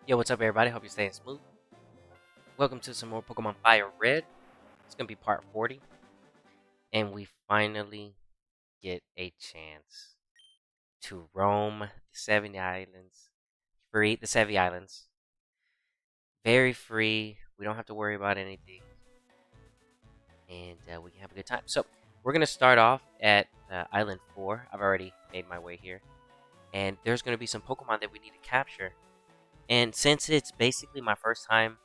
Yo, what's up, everybody? Hope you're staying smooth. Welcome to some more Pokemon Fire Red. It's gonna be part 40, and we finally get a chance to roam the Sevii Islands, free the Sevii Islands, very free. We don't have to worry about anything, and we can have a good time. So we're gonna start off at Island 4. I've already made my way here, and there's gonna be some Pokemon that we need to capture. And since it's basically my first time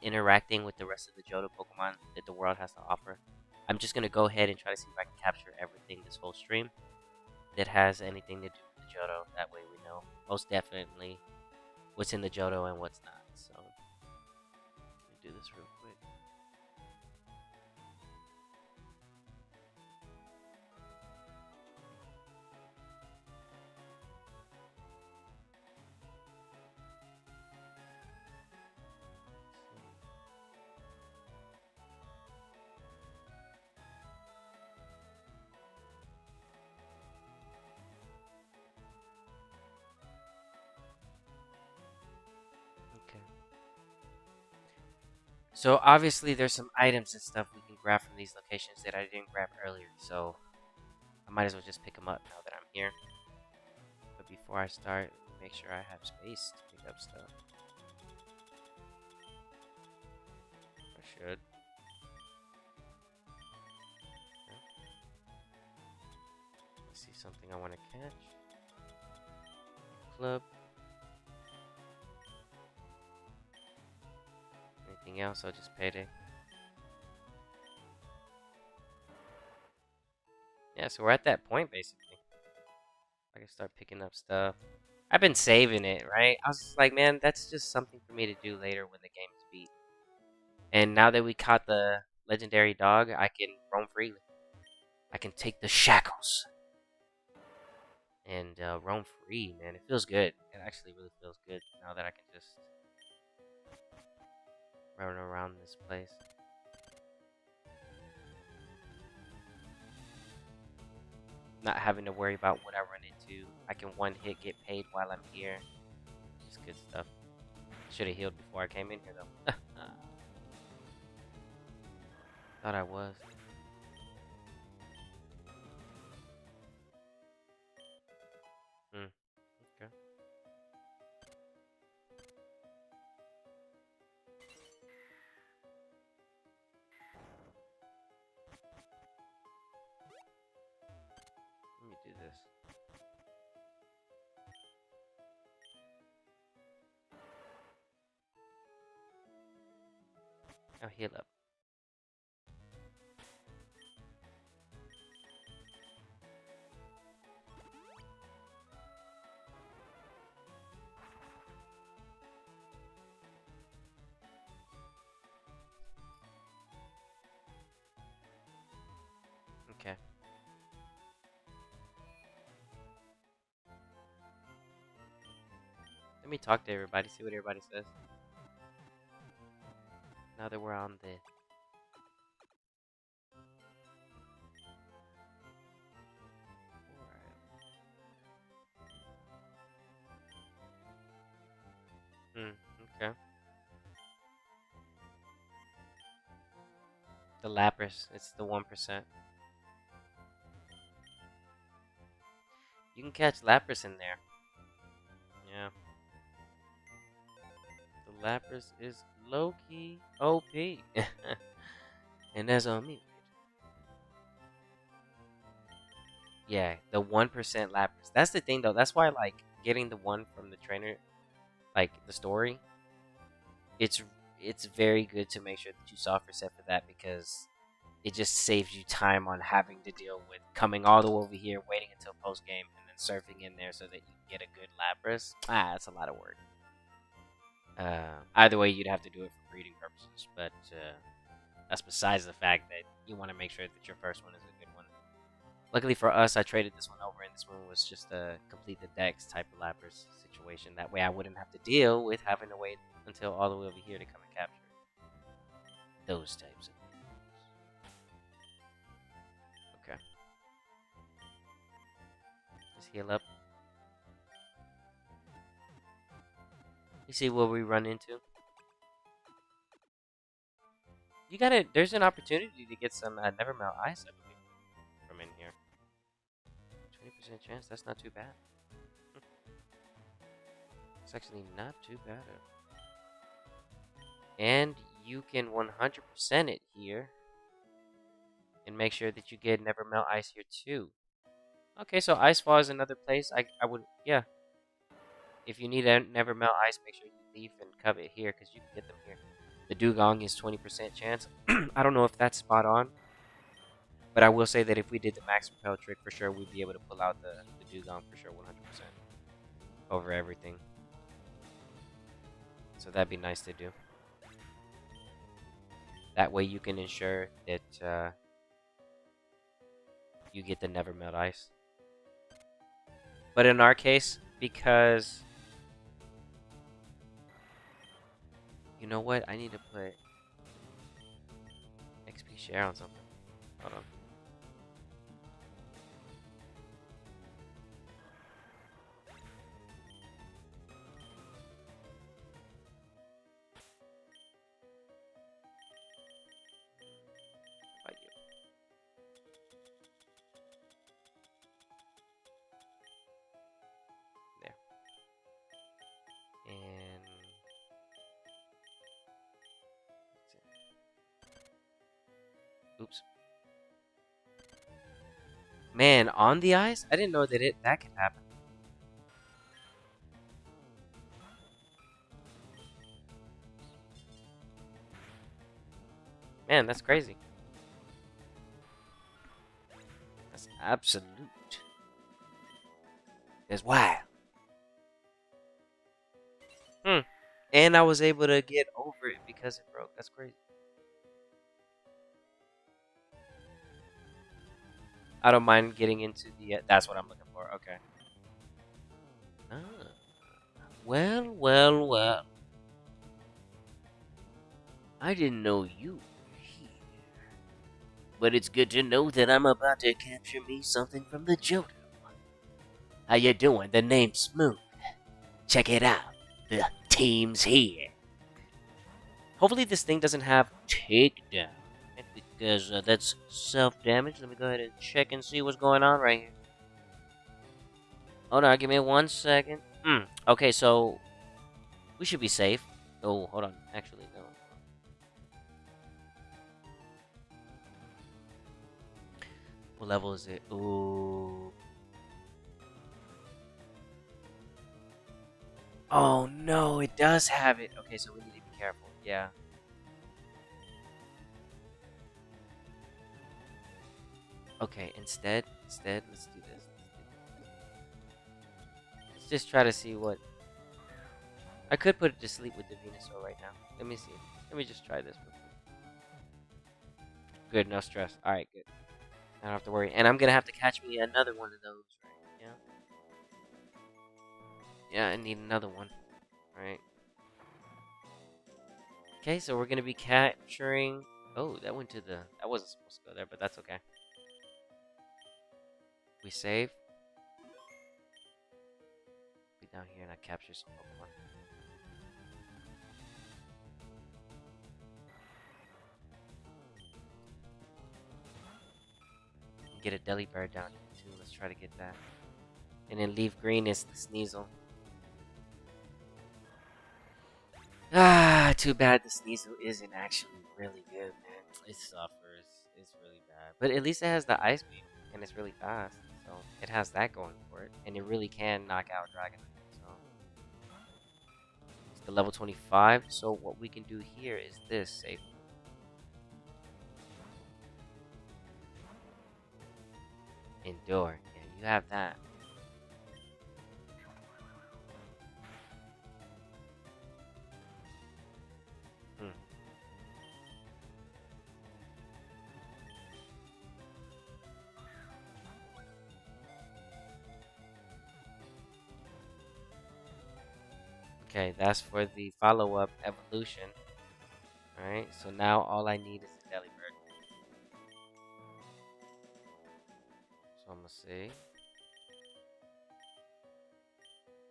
interacting with the rest of the Johto Pokemon that the world has to offer, I'm just going to go ahead and try to see if I can capture everything this whole stream that has anything to do with the Johto. That way we know most definitely what's in the Johto and what's not. So, let me do this real quick. Okay. So, obviously, there's some items and stuff we can grab from these locations that I didn't grab earlier. So, I might as well just pick them up now that I'm here. But before I start, make sure I have space to pick up stuff. I should. See something I want to catch. Club. Anything else? I'll just payday. Yeah, so we're at that point basically. I can start picking up stuff. I've been saving it, right? I was just like, man, that's just something for me to do later when the game is beat. And now that we caught the legendary dog, I can roam freely. I can take the shackles and roam free, man. It feels good. It actually really feels good now that I can just run around this place. Not having to worry about what I run into. I can one hit get paid while I'm here. Just good stuff. Should have healed before I came in here though. Thought I was. Okay. Let me do this. I'll heal up. Okay. Let me talk to everybody, see what everybody says. Now that we're on the... Okay. The Lapras, it's the 1%. You can catch Lapras in there. Yeah. The Lapras is low-key OP. And that's on me. Yeah, the 1% Lapras. That's the thing, though. That's why, like, getting the one from the trainer, like, the story, it's it's very good to make sure that you soft reset for that because it just saves you time on having to deal with coming all the way over here, waiting until post game, and then surfing in there so that you can get a good Lapras. That's a lot of work. Either way, you'd have to do it for breeding purposes, but that's besides the fact that you want to make sure that your first one is a good one. Luckily for us, I traded this one over, and this one was just a complete the dex type of Lapras situation. That way, I wouldn't have to deal with having to wait until all the way over here to come and capture those types of things. Okay. Just heal up. You see what we run into. You gotta. There's an opportunity to get some never melt ice, I believe, from in here. 20% chance. That's not too bad. It's actually not too bad. And you can 100% it here, and make sure that you get never melt ice here too. Okay, so Icefall is another place. I would, yeah. If you need a never melt ice, make sure you leave and covet here because you can get them here. The dugong is 20% chance. I don't know if that's spot on, but I will say that if we did the max repel trick, for sure we'd be able to pull out the dugong for sure, 100% over everything. So that'd be nice to do. That way you can ensure that you get the never melt ice. But in our case, because you know what, I need to put XP share on something. Hold on. There. And oops. Man, on the ice? I didn't know that that could happen. Man, that's crazy. That's absolute. That's wild. And I was able to get over it because it broke. That's crazy. I don't mind getting into the... that's what I'm looking for. Okay. Ah. Well, well, well. I didn't know you were here. But it's good to know that I'm about to capture me something from the Johto. How you doing? The name's Smooth. Check it out. The team's here. Hopefully this thing doesn't have takedown. Because that's self-damage. Let me go ahead and check and see what's going on right here. Hold on, give me 1 second. Okay, so we should be safe. Oh, hold on. Actually, no. What level is it? Ooh. Oh, no, it does have it. Okay, so we need to be careful. Yeah. Okay, instead, let's do this. Let's just try to see what... I could put it to sleep with the Venusaur right now. Let me see. Let me just try this real quick. Good, no stress. Alright, good. I don't have to worry. And I'm gonna have to catch me another one of those, right? Yeah. Yeah, I need another one. Right. Okay, so we're gonna be capturing... Oh, that went to the... That wasn't supposed to go there, but that's okay. We save. Be down here and I capture some Pokemon. Get a Delibird down here too. Let's try to get that. And then leave green is the Sneasel. Ah, too bad the Sneasel isn't actually really good, man. It suffers. It's really bad. But at least it has the Ice Beam, and it's really fast. So it has that going for it. And it really can knock out Dragonite. So it's the level 25. So what we can do here is this safe. Endure. Yeah, you have that. Okay, that's for the follow-up evolution. Alright, so now all I need is a Delibird. So I'm gonna see.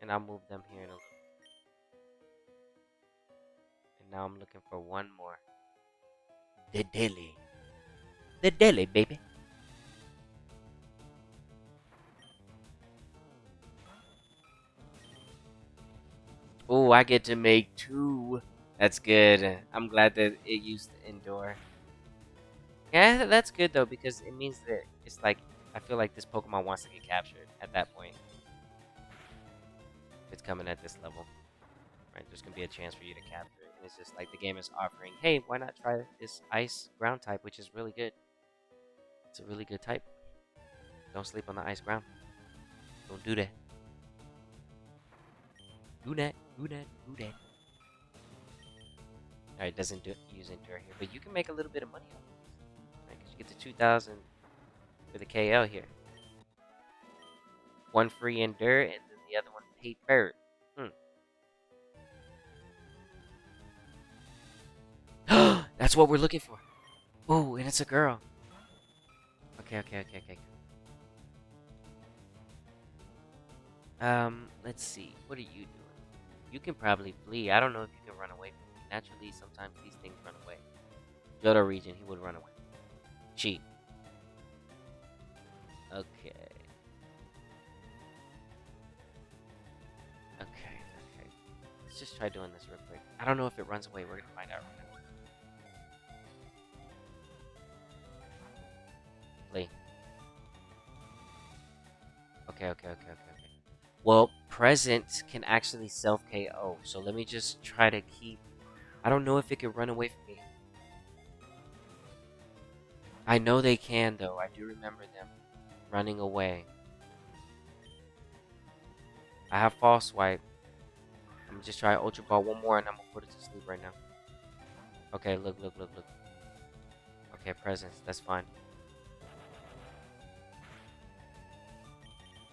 And I'll move them here in a little. And now I'm looking for one more. The deli. The deli, baby. Oh, I get to make 2. That's good. I'm glad that it used to endure. Yeah, that's good though because it means that it's like I feel like this Pokemon wants to get captured at that point. If it's coming at this level, right? There's gonna be a chance for you to capture it, and it's just like the game is offering, hey, why not try this Ice Ground type, which is really good. It's a really good type. Don't sleep on the Ice Ground. Don't do that. Do that. Do that. Do that. All right, doesn't use Endure here, but you can make a little bit of money on it, right? Because you get the 2,000 for the KL here. One free Endure, and then the other one paid bird. That's what we're looking for. Oh, and it's a girl. Okay. Let's see. What are you doing? You can probably flee. I don't know if you can run away from me. Naturally, sometimes these things run away. Johto region, he would run away. Cheat. Okay. Okay. Let's just try doing this real quick. I don't know if it runs away. We're gonna find out right now. Flee. Okay. Well, present can actually self KO. So let me just try to keep. I don't know if it can run away from me. I know they can though. I do remember them running away. I have false swipe. I'm gonna just try Ultra Ball one more and I'm gonna put it to sleep right now. Okay, look. Okay, presence. That's fine.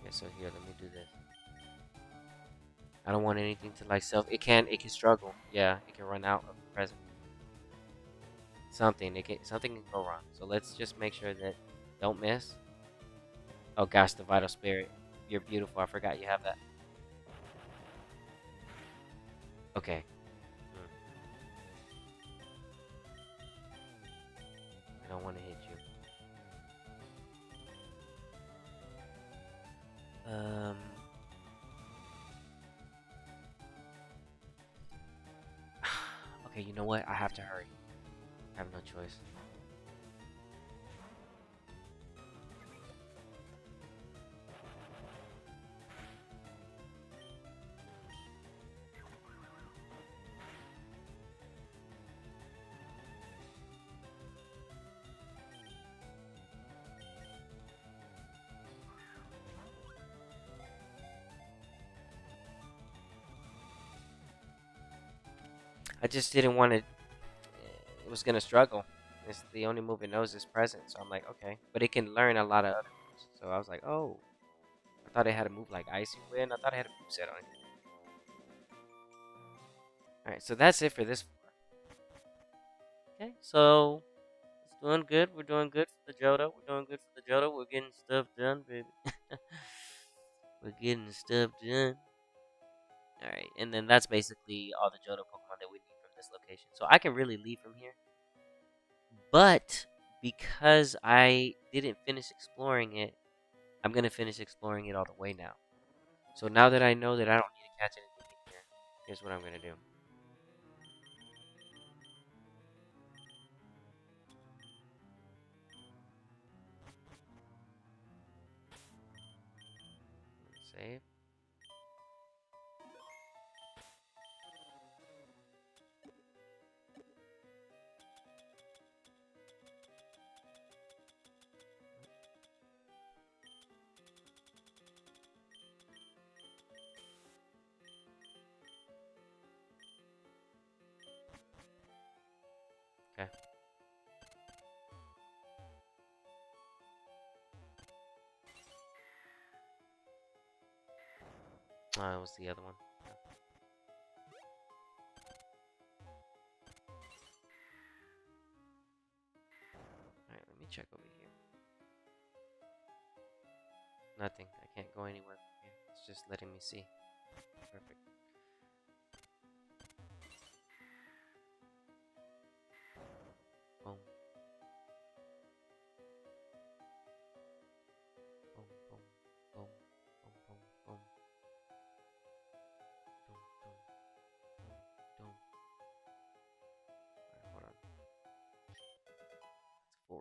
Okay, so here, let me do this. I don't want anything to like self. It can struggle. Yeah, it can run out of the present. Something can go wrong. So let's just make sure that don't miss. Oh gosh, the vital spirit. You're beautiful. I forgot you have that. Okay. I don't want to hit you. Okay, you know what? I have to hurry. I have no choice. I just didn't want to. It was gonna struggle. It's the only move it knows is present, so I'm like, okay. But it can learn a lot of other moves. So I was like, oh. I thought it had a move like Icy Wind. I thought it had a move set on it. Alright, so that's it for this. Okay, so it's doing good. We're doing good for the Johto. We're doing good for the Johto. We're getting stuff done, baby. We're getting stuff done. Alright, and then that's basically all the Johto Pokemon that we need from this location. So I can really leave from here. But because I didn't finish exploring it, I'm going to finish exploring it all the way now. So now that I know that I don't need to catch anything here, here's what I'm going to do. Save. Okay. It was the other one. Alright, let me check over here. Nothing. I can't go anywhere from here. It's just letting me see. Perfect.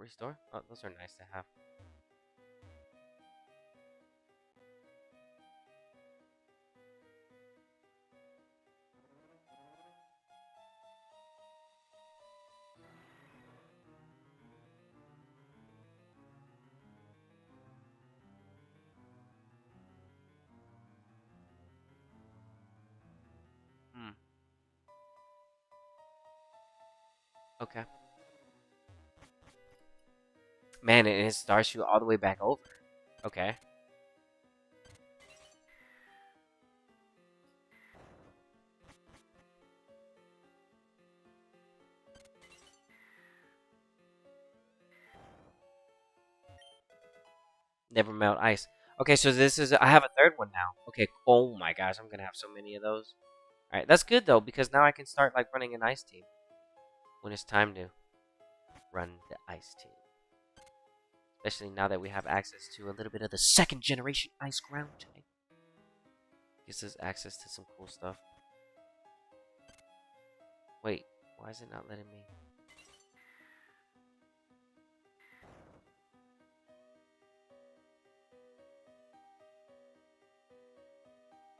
restore. Oh, those are nice to have. Hmm. Okay. Man, and it starts you all the way back over. Okay. Never melt ice. Okay, so this is I have a third one now. Okay. Oh my gosh, I'm gonna have so many of those. All right, that's good though because now I can start like running an ice team when it's time to run the ice team. Especially now that we have access to a little bit of the second generation ice ground type. Gives us access to some cool stuff. Wait, why is it not letting me?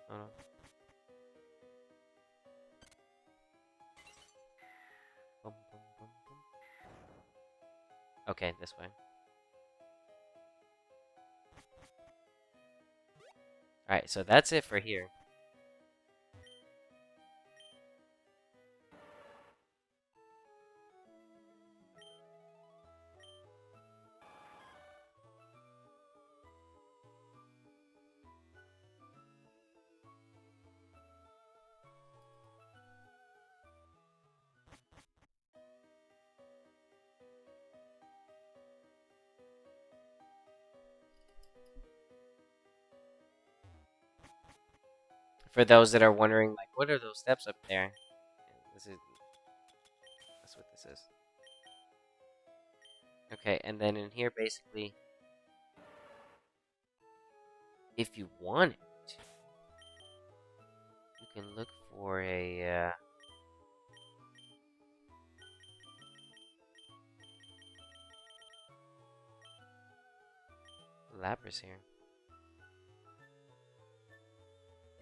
Oh no. Bum, bum, bum, bum. Okay, this way. Alright, so that's it for here. For those that are wondering, like, what are those steps up there? This is that's what this is. Okay, and then in here, basically, if you want it, you can look for a Lapras here.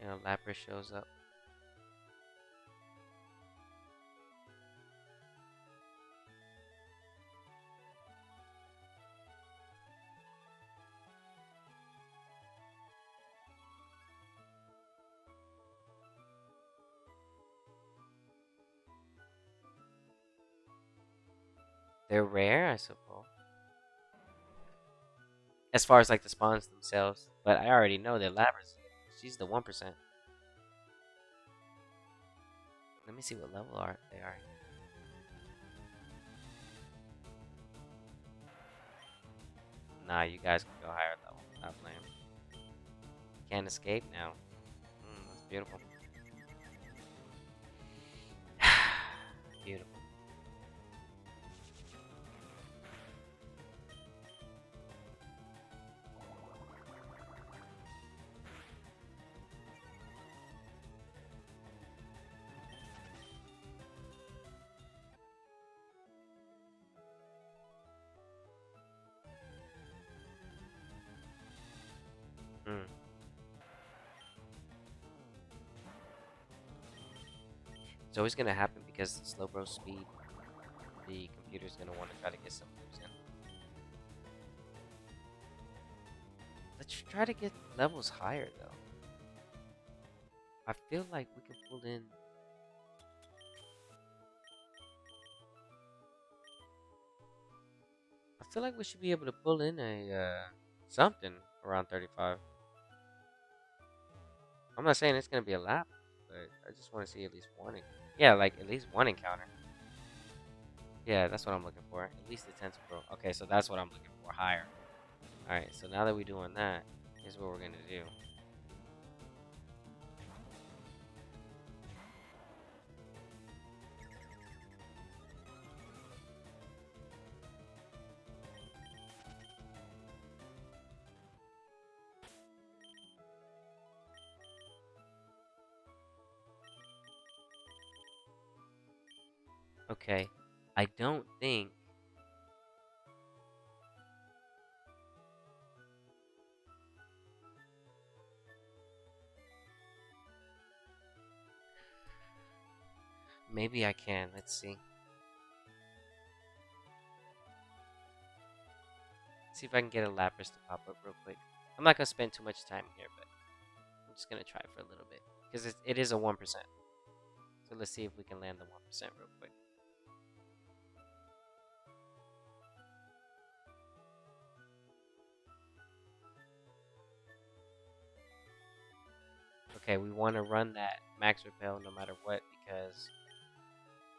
You know, Lapras shows up. They're rare, I suppose. As far as like the spawns themselves, but I already know that Lapras, she's the 1%. Let me see what level they are. Nah, you guys can go higher level. Stop playing. Can't escape now. That's beautiful. Beautiful. Mm. It's always gonna happen because the slow bro speed. The computer's gonna want to try to get some moves in. Let's try to get levels higher though. I feel like we can pull in. I feel like we should be able to pull in a something around 35. I'm not saying it's gonna be a lap, but I just want to see at least one. Yeah, like at least one encounter. Yeah, that's what I'm looking for. At least the Tentacruel. Okay, so that's what I'm looking for. Higher. Alright, so now that we're doing that, here's what we're gonna do. Okay, I don't think Maybe I can. Let's see. See if I can get a Lapras to pop up real quick. I'm not gonna spend too much time here, but I'm just gonna try for a little bit because it is a 1%. So let's see if we can land the 1% real quick. Okay, we want to run that max repel no matter what because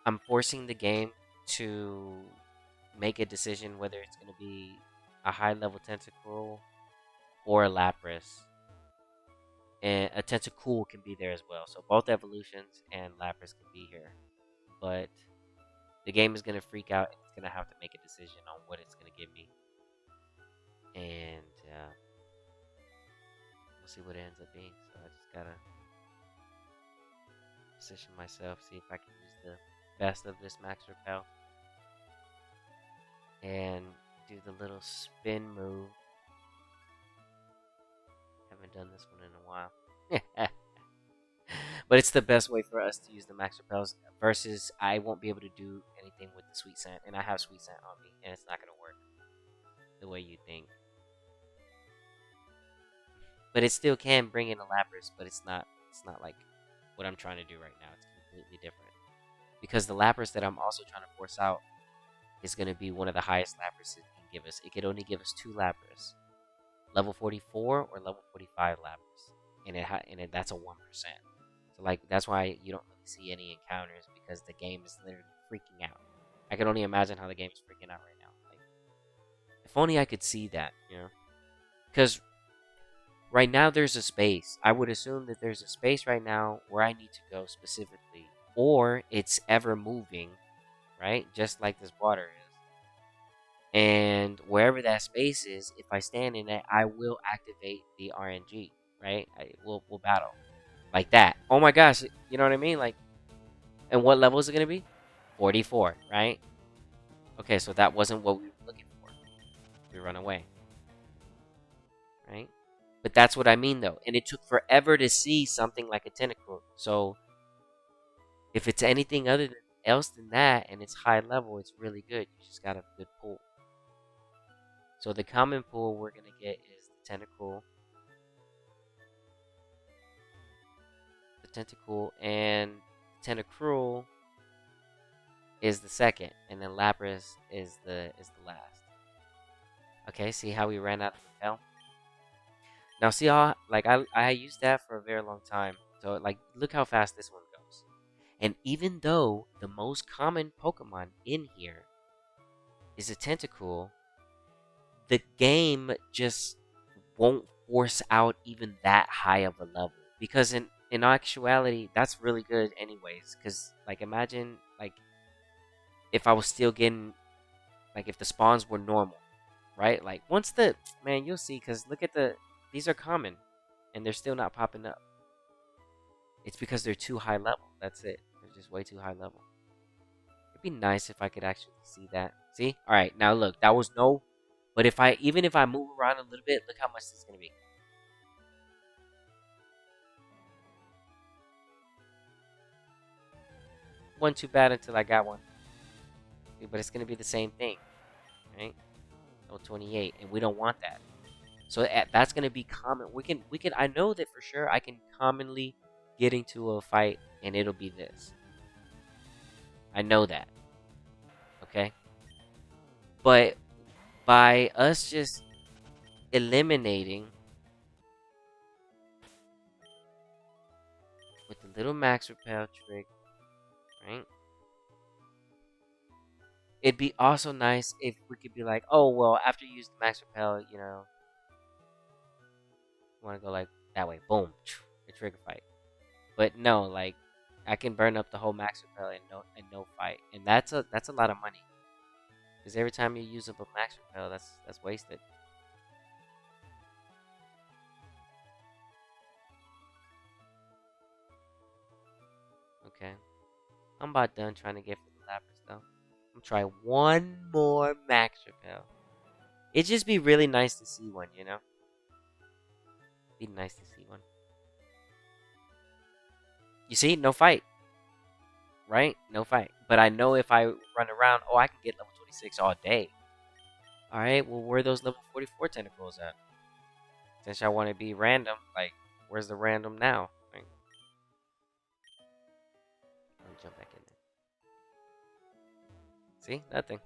I'm forcing the game to make a decision whether it's going to be a high level Tentacool or a Lapras. And a Tentacool can be there as well. So both evolutions and Lapras can be here. But the game is going to freak out and it's going to have to make a decision on what it's going to give me. And we'll see what it ends up being. So I just got to position myself, see if I can use the best of this max repel. And do the little spin move. Haven't done this one in a while. But it's the best way for us to use the max repels versus I won't be able to do anything with the sweet scent. And I have sweet scent on me and it's not going to work the way you think. But it still can bring in a Lapras, but it's not like what I'm trying to do right now. It's completely different. Because the Lapras that I'm also trying to force out is going to be one of the highest Lapras it can give us. It could only give us 2 Lapras. Level 44 or level 45 Lapras. And that's a 1%. So like that's why you don't really see any encounters because the game is literally freaking out. I can only imagine how the game is freaking out right now. Like, if only I could see that, you know? Because right now there's a space. I would assume that there's a space right now where I need to go specifically. Or it's ever moving, right? Just like this water is. And wherever that space is, if I stand in it, I will activate the RNG, right? We'll battle. Like that. Oh my gosh, you know what I mean? Like, and what level is it going to be? 44, right? Okay, so that wasn't what we were looking for. We run away. Right? But that's what I mean, though. And it took forever to see something like a Tentacool. So, if it's anything other than else than that, and it's high level, it's really good. You just got a good pull. So, the common pull we're going to get is the Tentacool. Tentacool and Tentacruel is the second, and then Lapras is the last. Okay, see how we ran out of repel? Now see how like I used that for a very long time. So like look how fast this one goes. And even though the most common Pokemon in here is a Tentacool, the game just won't force out even that high of a level. Because in actuality, that's really good anyways. Because, like, imagine, like, if I was still getting, like, if the spawns were normal, right? Like, once the, man, you'll see, because look at these are common, and they're still not popping up. It's because they're too high level. That's it. They're just way too high level. It'd be nice if I could actually see that. See? Alright, now look, that was no, but even if I move around a little bit, look how much this is going to be. Wasn't too bad until I got one. But it's going to be the same thing, right? Oh, 28, and we don't want that. So that's going to be common. We can. I know that for sure. I can commonly get into a fight, and it'll be this. I know that. Okay. But by us just eliminating with the little max repel trick, right? It'd be also nice if we could be like, oh, well, after you use the max repel, you know, you want to go like that way. Boom. A trigger fight. But no, like, I can burn up the whole max repel and no fight. And that's a lot of money. Because every time you use up a max repel, that's wasted. Okay. I'm about done trying to get for the Lapras, though. I'm gonna try one more max repel. It'd just be really nice to see one, you know? Be nice to see one. You see? No fight. right? No fight. But I know if I run around, oh, I can get level 26 all day. All right, well, where are those level 44 tentacles at? Since I want to be random, like, where's the random now? Like, let me jump back in there. See, nothing.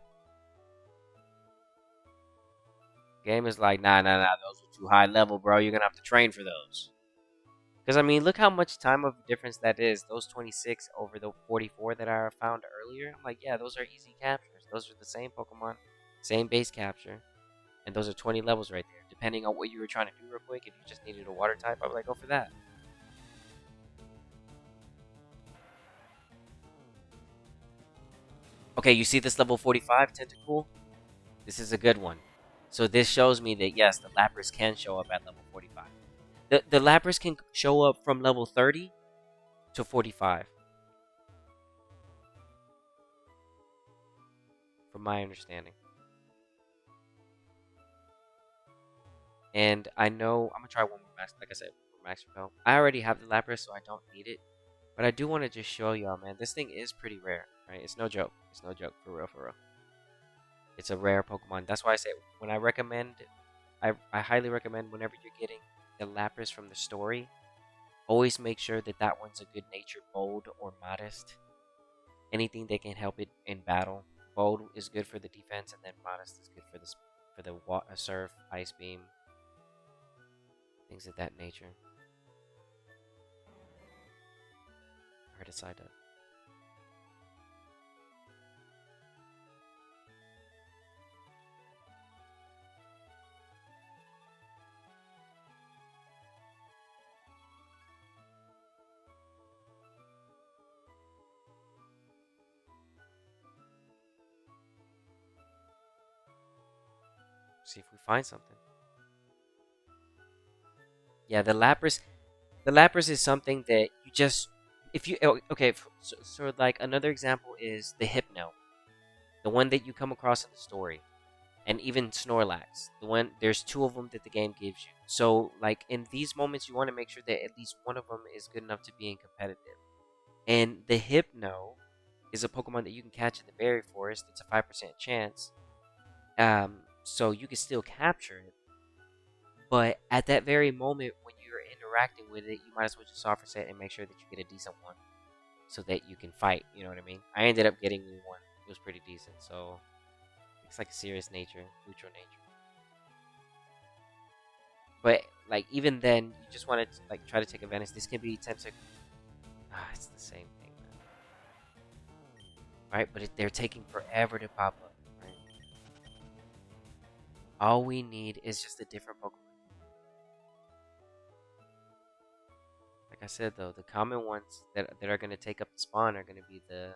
Game is like, nah, those are too high level, bro. You're gonna have to train for those. Because I mean, look how much time of difference that is. Those 26 over the 44 that I found earlier. I'm like, yeah, those are easy captures. Those are the same Pokemon, same base capture, and those are 20 levels right there. Depending on what you were trying to do real quick, if you just needed a water type, I would like, go for that. Okay, you see this level 45 Tentacool? This is a good one. So this shows me that yes, the Lapras can show up at level 45. The Lapras can show up from level 30 to 45, from my understanding. And I know I'm gonna try one more max. Like I said, max repel. I already have the Lapras, so I don't need it. But I do want to just show y'all, man. This thing is pretty rare, right? It's no joke. It's no joke, for real, for real. It's a rare Pokemon. That's why I say when I recommend, I highly recommend whenever you're getting the Lapras from the story, always make sure that that one's a good natured, bold, or modest. Anything that can help it in battle. Bold is good for the defense, and then modest is good for the surf, ice beam, things of that nature. I heard a side up. See if we find something. Yeah, the Lapras. The Lapras is something that you just if you okay. So like another example is the Hypno, the one that you come across in the story, and even Snorlax. There's two of them that the game gives you. So like in these moments, you want to make sure that at least one of them is good enough to be in competitive. And the Hypno is a Pokemon that you can catch in the Berry Forest. It's a 5% chance. So you can still capture it. But at that very moment when you're interacting with it, you might as well just offer set and make sure that you get a decent one so that you can fight. You know what I mean? I ended up getting one. It was pretty decent. So it's like a serious nature, neutral nature. But like even then, you just want to like try to take advantage. This can be 10 seconds. Ah, it's the same thing, man. Right? But they're taking forever to pop up. Right? All we need is just a different Pokemon. Like I said though, the common ones that are gonna take up the spawn are gonna be the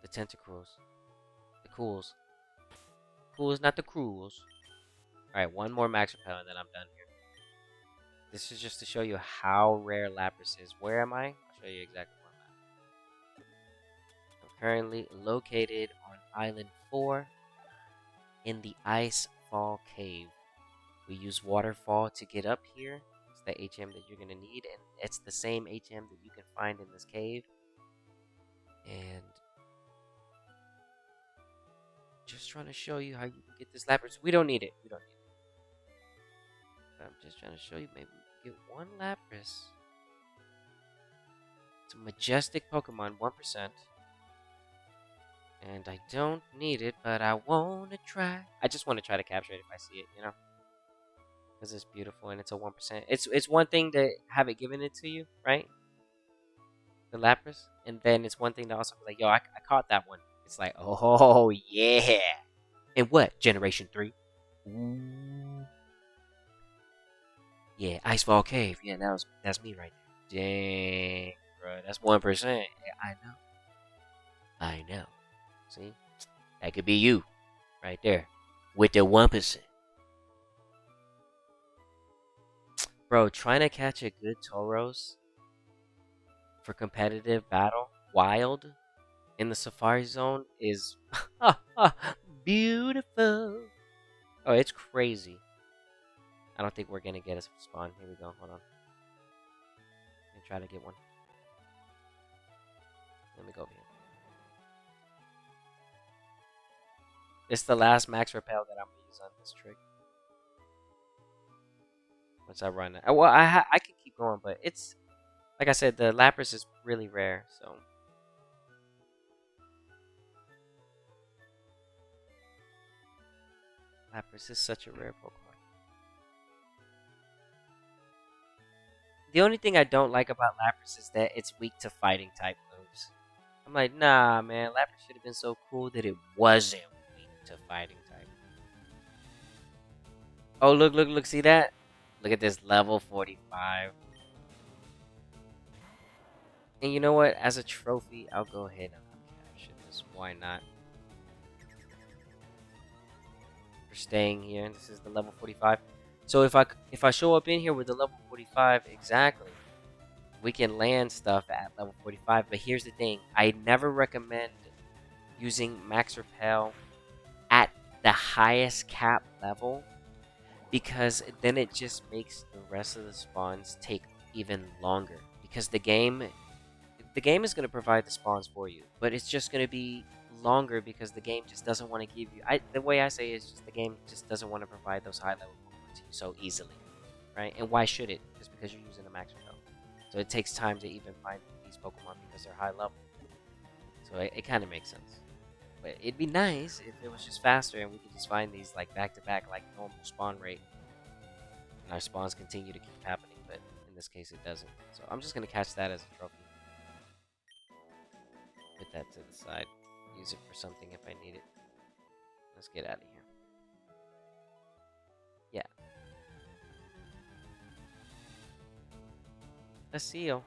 Tentacruels, the Cools, Cools, not the Cruels. All right, one more Max Repel and then I'm done here. This is just to show you how rare Lapras is. Where am I? I'll show you exactly where I'm at. I'm currently located on Island 4 in the Icefall Cave. We use Waterfall to get up here. It's the HM that you're gonna need, and it's the same HM that you can find in this cave. And just trying to show you how you can get this Lapras. We don't need it. We don't need it. But I'm just trying to show you maybe we can get one Lapras. It's a majestic Pokemon, 1%. And I don't need it, but I want to try. I just want to try to capture it if I see it, you know? Because it's beautiful and it's a 1%. It's one thing to have it given it to you, right? The Lapras. And then it's one thing to also be like, yo, I caught that one. It's like, oh, yeah. And what? Generation 3? Ooh. Yeah, Icefall Cave. Yeah, that's me right there. Dang, bro. That's 1%. Yeah, I know. I know. See? That could be you. Right there. With the 1%. Bro, trying to catch a good Tauros for competitive battle, wild, in the Safari Zone is beautiful. Oh, it's crazy. I don't think we're gonna get a spawn. Here we go. Hold on. Let me try to get one. Let me go over here. It's the last max repel that I'm gonna use on this trick. Once I run it. Well, I can keep going, but it's like I said, the Lapras is really rare, so. Lapras is such a rare Pokemon. The only thing I don't like about Lapras is that it's weak to fighting type moves. I'm like, nah, man, Lapras should have been so cool that it wasn't weak to fighting type. Oh, look, look, look, see that? Look at this level 45. And you know what? As a trophy, I'll go ahead and capture this. Why not? For staying here. This is the level 45. So if I show up in here with the level 45 exactly, we can land stuff at level 45. But here's the thing: I never recommend using Max Repel at the highest cap level, because then it just makes the rest of the spawns take even longer. Because the game is going to provide the spawns for you, but it's just going to be longer because the game just doesn't want to give you. The way I say it is just the game just doesn't want to provide those high level Pokemon to you so easily, right? And why should it? Just because you're using a Max Repel. So it takes time to even find these Pokemon because they're high level. So it kind of makes sense. But it'd be nice if it was just faster and we could just find these like back to back, like normal spawn rate, and our spawns continue to keep happening. But in this case, it doesn't. So I'm just gonna catch that as a trophy. Put that to the side. Use it for something if I need it. Let's get out of here. Yeah. A seal.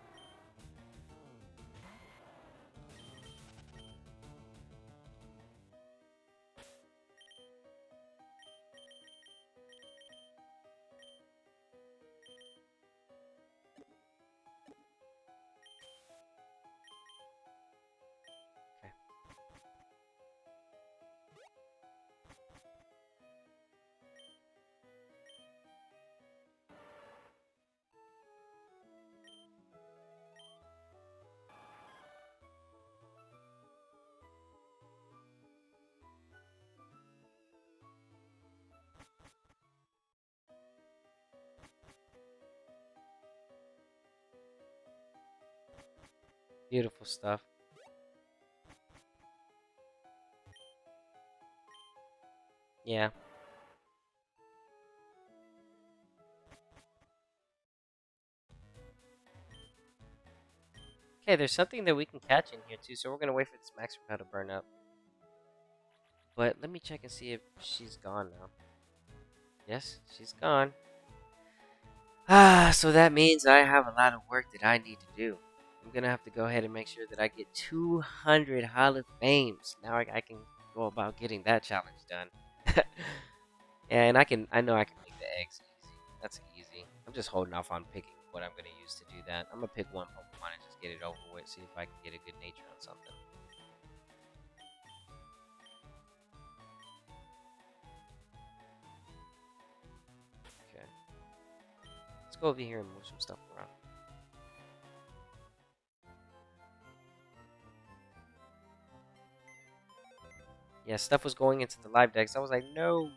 Beautiful stuff. Yeah. Okay, there's something that we can catch in here too, so we're gonna wait for this Max Repel to burn up. But let me check and see if she's gone now. Yes, she's gone. So that means I have a lot of work that I need to do. I'm gonna have to go ahead and make sure that I get 200 Hall of Fames. Now I can go about getting that challenge done. And I know I can make the eggs easy. That's easy. I'm just holding off on picking what I'm gonna use to do that. I'm gonna pick one Pokemon and just get it over with. See if I can get a good nature on something. Okay. Let's go over here and move some stuff around. Yeah, stuff was going into the live decks. I was like, no,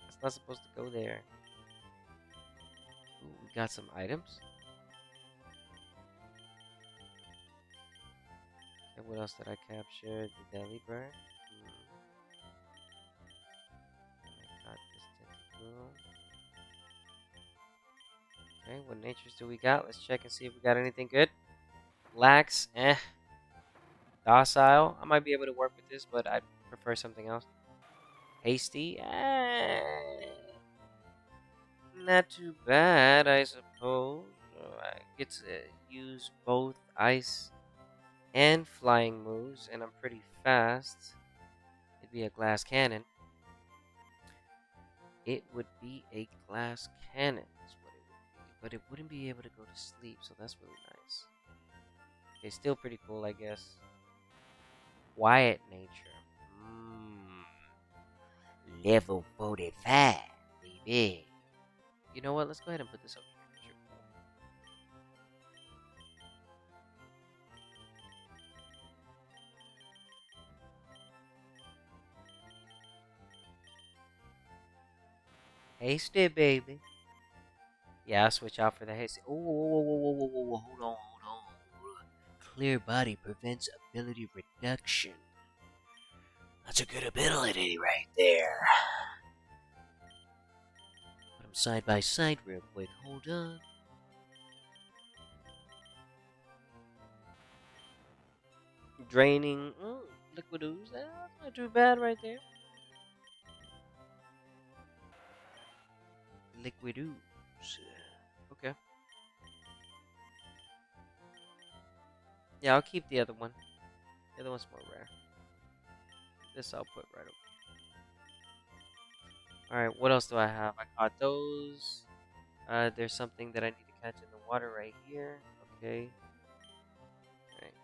it's not supposed to go there. Ooh, we got some items. And what else did I capture? The Delibird. I caught this tentacle. Okay, what natures do we got? Let's check and see if we got anything good. Lax, Docile. I might be able to work with this, but I'd prefer something else. Hasty. Not too bad, I suppose. I get to use both ice and flying moves, and I'm pretty fast. It'd be a glass cannon. It would be a glass cannon, is what it would be. But it wouldn't be able to go to sleep, so that's really nice. Okay, still pretty cool, I guess. Quiet nature. Level 45, baby. You know what? Let's go ahead and put this over here. Hasty, baby. Yeah, I'll switch out for the hasty. Oh, whoa, hold on. Clear body prevents ability reduction. That's a good ability right there. Put them side by side real quick. Hold on. Draining. Liquid ooze. That's not too bad right there. Liquid ooze. Okay. Yeah, I'll keep the other one. The other one's more rare. This I'll put right over. Alright, what else do I have? I caught those. There's something that I need to catch in the water right here. Okay. Alright.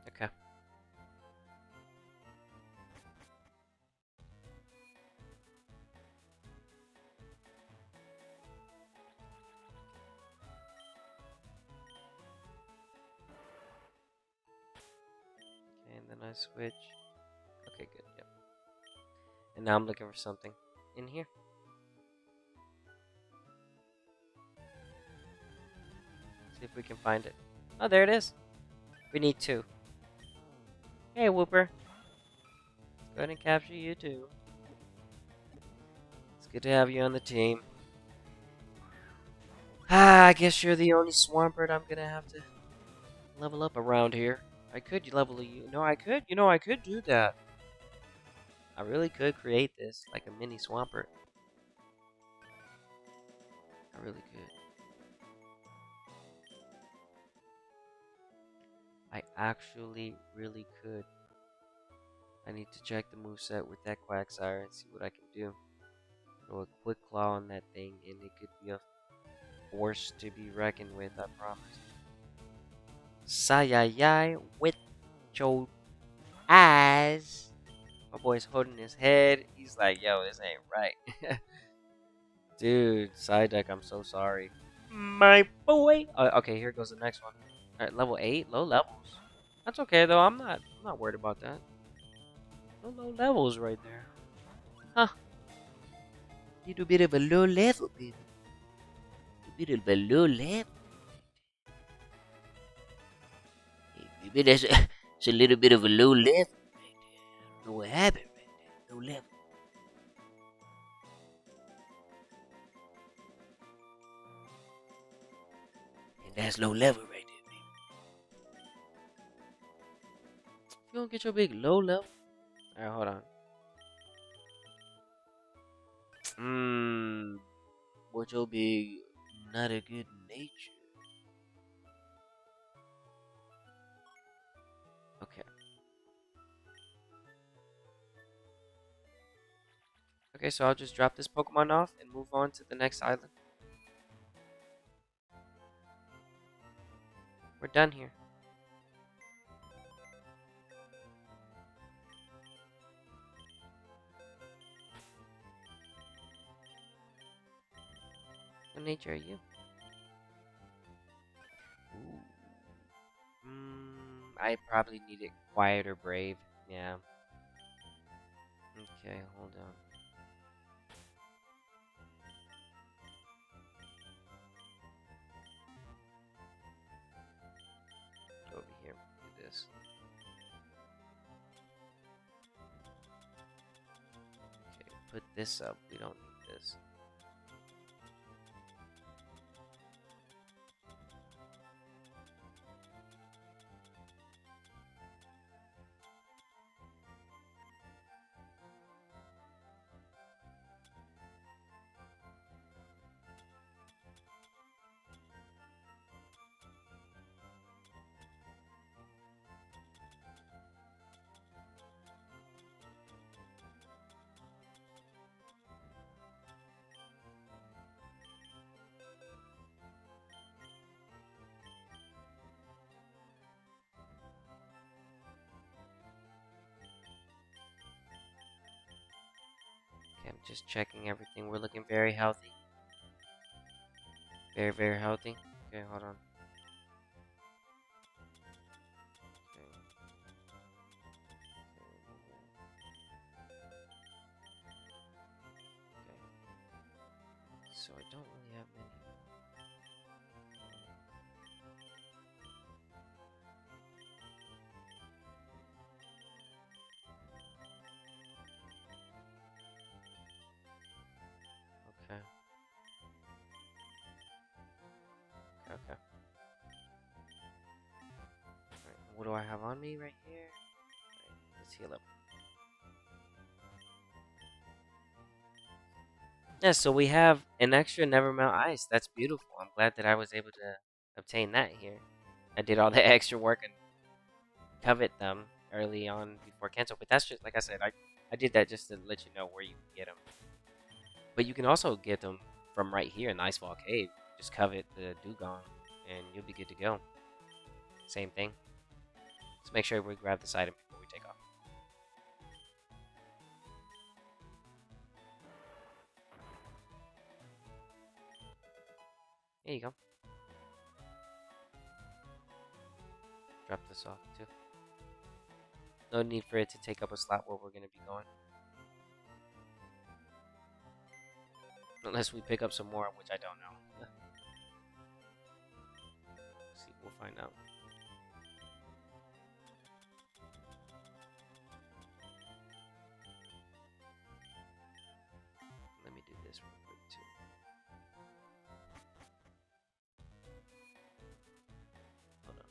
Okay. Okay, and then I switch. Okay, good. Yep. And now I'm looking for something in here. See if we can find it. Oh, there it is. We need 2. Hey, Whooper. Let's go ahead and capture you too. It's good to have you on the team. I guess you're the only Swampert I'm gonna have to level up around here. I could level you. No, I could. You know, I could do that. I really could create this like a mini Swampert. I really could. I actually really could. I need to check the moveset with that Quagsire and see what I can do. Throw a quick claw on that thing and it could be a force to be reckoned with, I promise. Sayayay with your eyes. My boy's holding his head. He's like, yo, this ain't right. Dude, side deck, I'm so sorry. My boy. Okay, here goes the next one. Alright, level 8, low levels. That's okay though, I'm not worried about that. No low levels right there. Huh. Little bit of a low level, baby. A bit of a low level. Hey, maybe it's a little bit of a low level right there. I don't know what happened right there. Low level. And that's low level right there, baby. You gonna get your big low level? Alright, hold on. What's your big not a good nature? Okay. Okay, so I'll just drop this Pokemon off and move on to the next island. We're done here. What nature are you? Ooh. I probably need it quiet or brave. Yeah. Okay, hold on. Go over here. Do this. Okay, put this up. We don't need this. Just checking everything. We're looking very healthy. Very, very healthy. Okay, hold on. Okay. Okay. So I don't really have many. Okay. Okay. Alright, what do I have on me right here? Alright, let's heal up. Yeah, so we have an extra Nevermelt Ice. That's beautiful. I'm glad that I was able to obtain that here. I did all the extra work and covet them early on before cancel, but that's just, like I said, I did that just to let you know where you can get them. But you can also get them from right here in Icefall Cave. Just covet the dugong, and you'll be good to go. Same thing. Let's make sure we grab this item before we take off. There you go. Drop this off too. No need for it to take up a slot where we're going to be going. Unless we pick up some more, which I don't know. See, we'll find out. Let me do this real quick too. Hold on.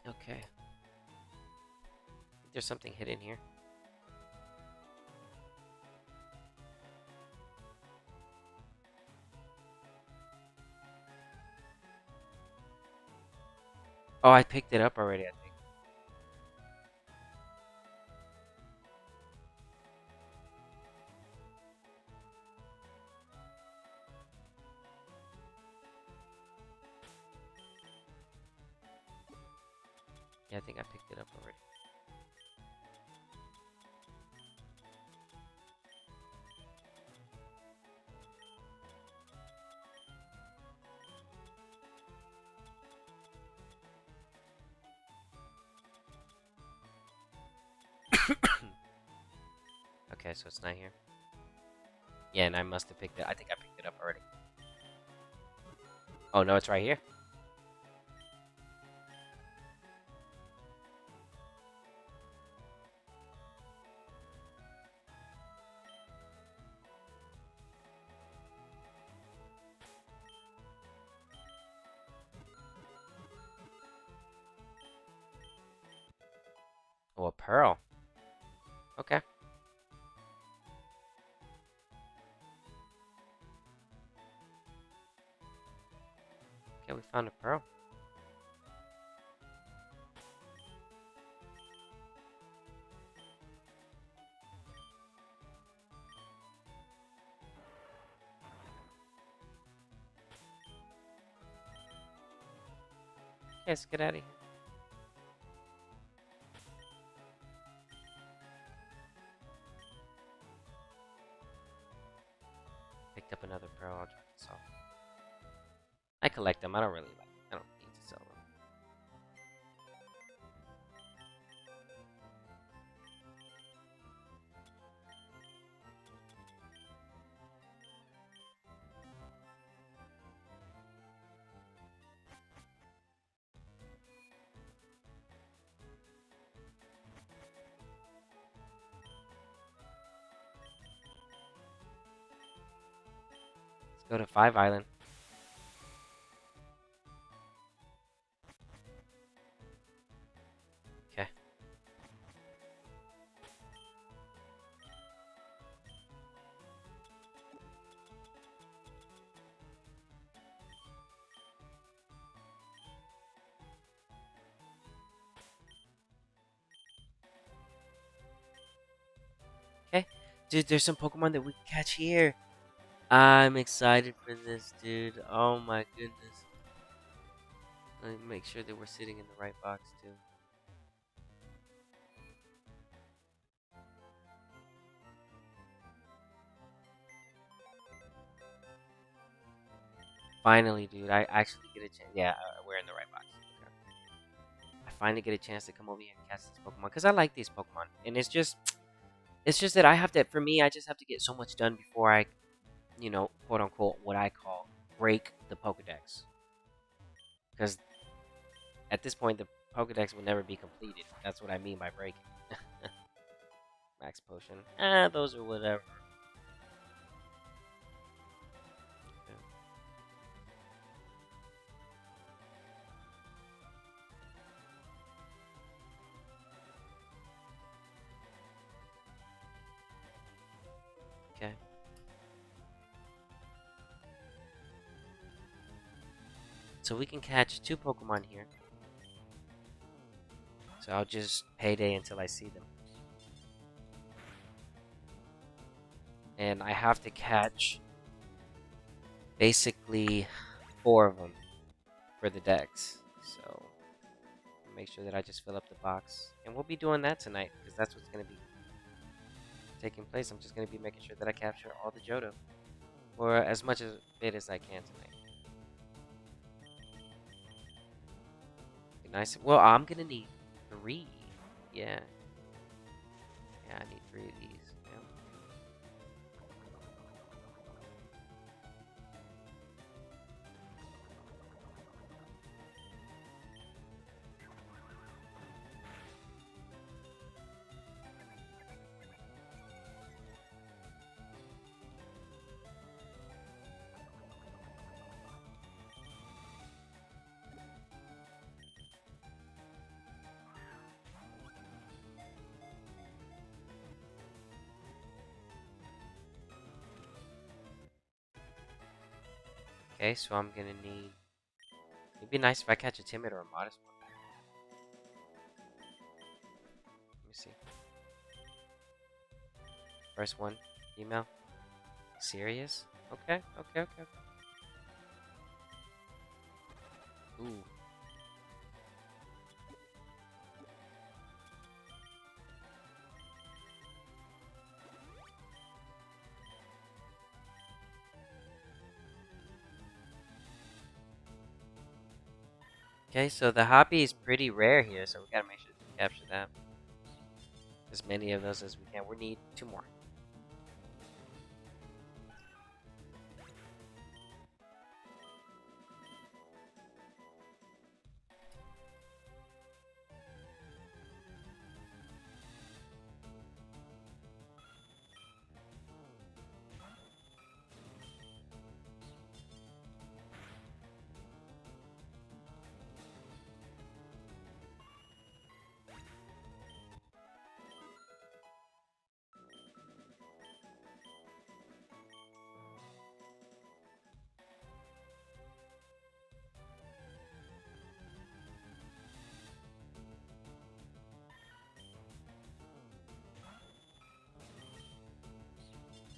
Okay. There's something hidden here. Oh, I picked it up already, I think. Yeah, I think I picked it up already. Okay, so it's not here. Yeah, and I must have picked it. I think I picked it up already. Oh, no, it's right here. Oh, a pearl. Okay. Okay, we found a pearl. Okay, let's get out of here. Picked up another pearl. I'll drop this off. I collect them. I don't really like. I don't need to sell them. Let's go to 5 Island. Okay. dude, there's some Pokemon that we can catch here. I'm excited for this, dude. Oh my goodness. Let me make sure that we're sitting in the right box, too. Finally, dude, I actually get a chance. Yeah, we're in the right box. Okay. I finally get a chance to come over here and catch this Pokemon because I like these Pokemon, and it's just that I have to. For me, I just have to get so much done before I, quote unquote, what I call break the Pokedex. Because at this point, the Pokedex will never be completed. That's what I mean by breaking. Max potion. Those are whatever. Okay. So we can catch 2 Pokemon here. So I'll just payday until I see them. And I have to catch basically 4 of them for the decks. So make sure that I just fill up the box. And we'll be doing that tonight because that's what's going to be taking place. I'm just going to be making sure that I capture all the Johto. Or as much of it as I can tonight. Be nice. Well, I'm going to need 3. Yeah. Yeah, I need 3 of these. Yeah. Okay, so I'm going to need... It'd be nice if I catch a timid or a modest one. Let me see. First one, female. Serious? Okay, okay, okay, okay. Ooh. Okay, so the hobby is pretty rare here, so we gotta make sure to capture that. As many of those as we can. We need 2 more.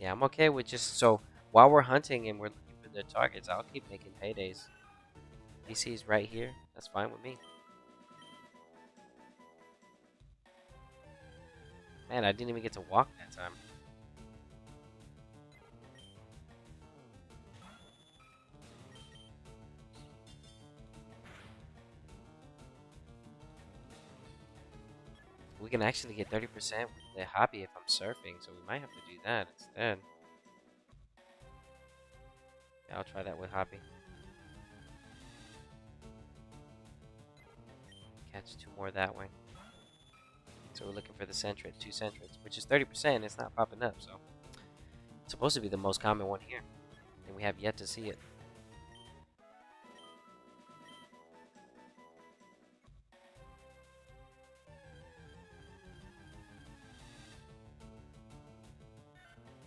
Yeah, I'm okay with just... So, while we're hunting and we're looking for the targets, I'll keep making paydays. DC's right here. That's fine with me. Man, I didn't even get to walk that time. We can actually get 30% with the hobby if I'm surfing, so we might have to do that instead. Yeah, I'll try that with hobby. Catch 2 more that way. So we're looking for the Sentret, 2 Sentrets, which is 30%. It's not popping up, so it's supposed to be the most common one here, and we have yet to see it.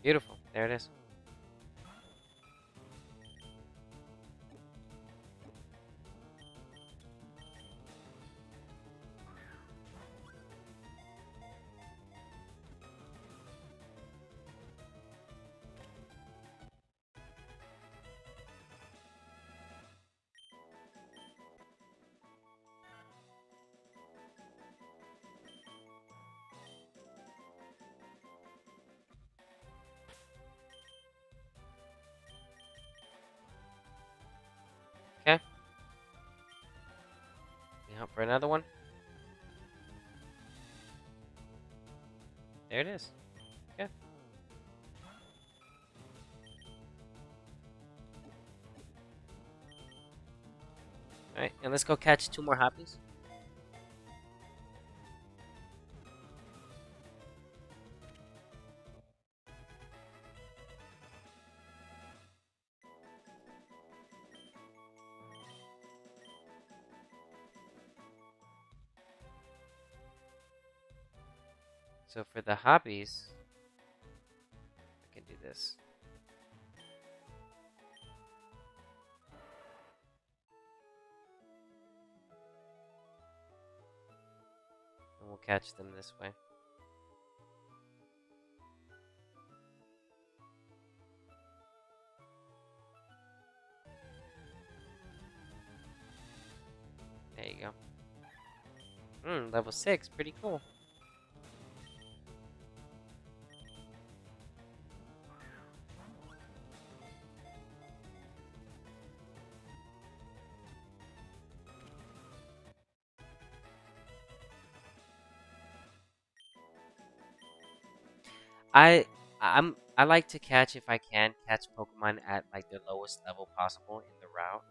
Beautiful. There it is. for another one. There it is. Yeah. Alright, and let's go catch 2 more hoppies. So for the hoppies, I can do this. And we'll catch them this way. There you go. Level 6, pretty cool. I like to catch, if I can, catch Pokemon at like their lowest level possible in the route.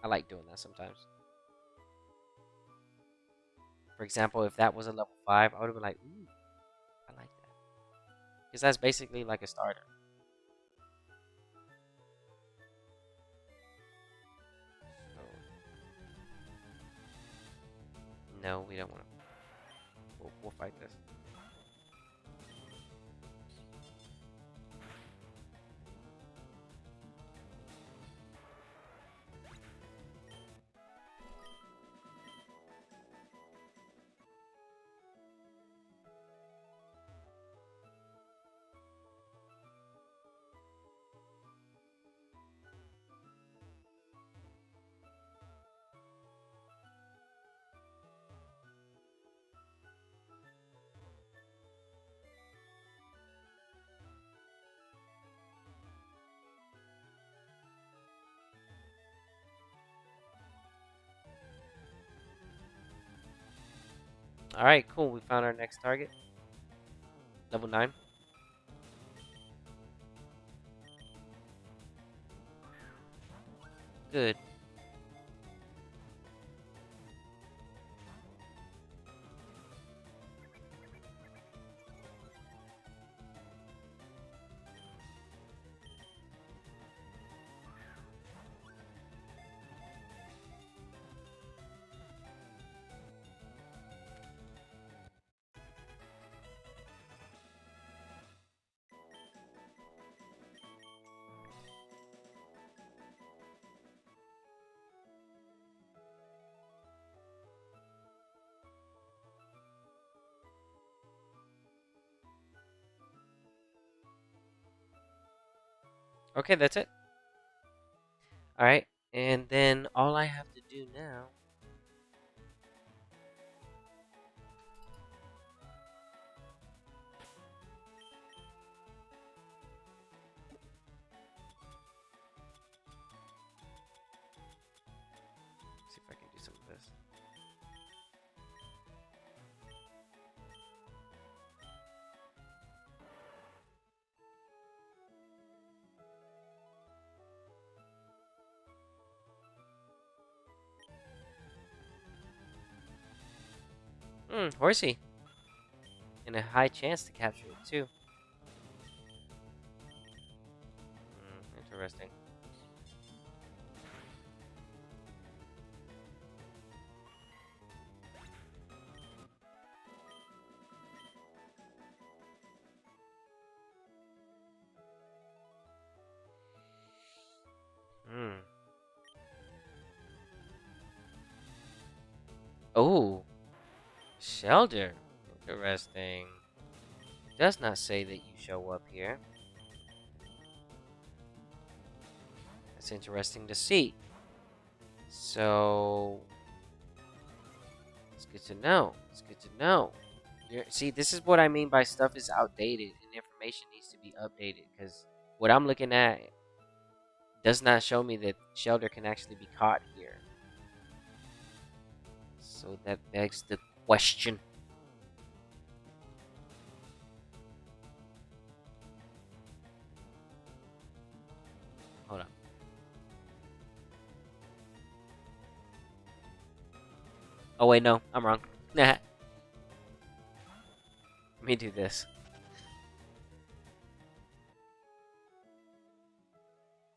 I like doing that sometimes. For example, if that was a level 5, I would have been like, ooh, I like that. Because that's basically like a starter. So, no, we don't want to. We'll fight this. Alright, cool. We found our next target. Level 9. Good. Okay, that's it. Alright, and then all I have to do now. See if I can do some of this. Horsey. And a high chance to capture it, too. Interesting. Oh, Shelter. Interesting. Does not say that you show up here. That's interesting to see. So, it's good to know. It's good to know. See, this is what I mean by stuff is outdated and information needs to be updated. Because what I'm looking at does not show me that Shelter can actually be caught here. So that begs the question. Hold on. Oh wait, no, I'm wrong. Nah. Let me do this.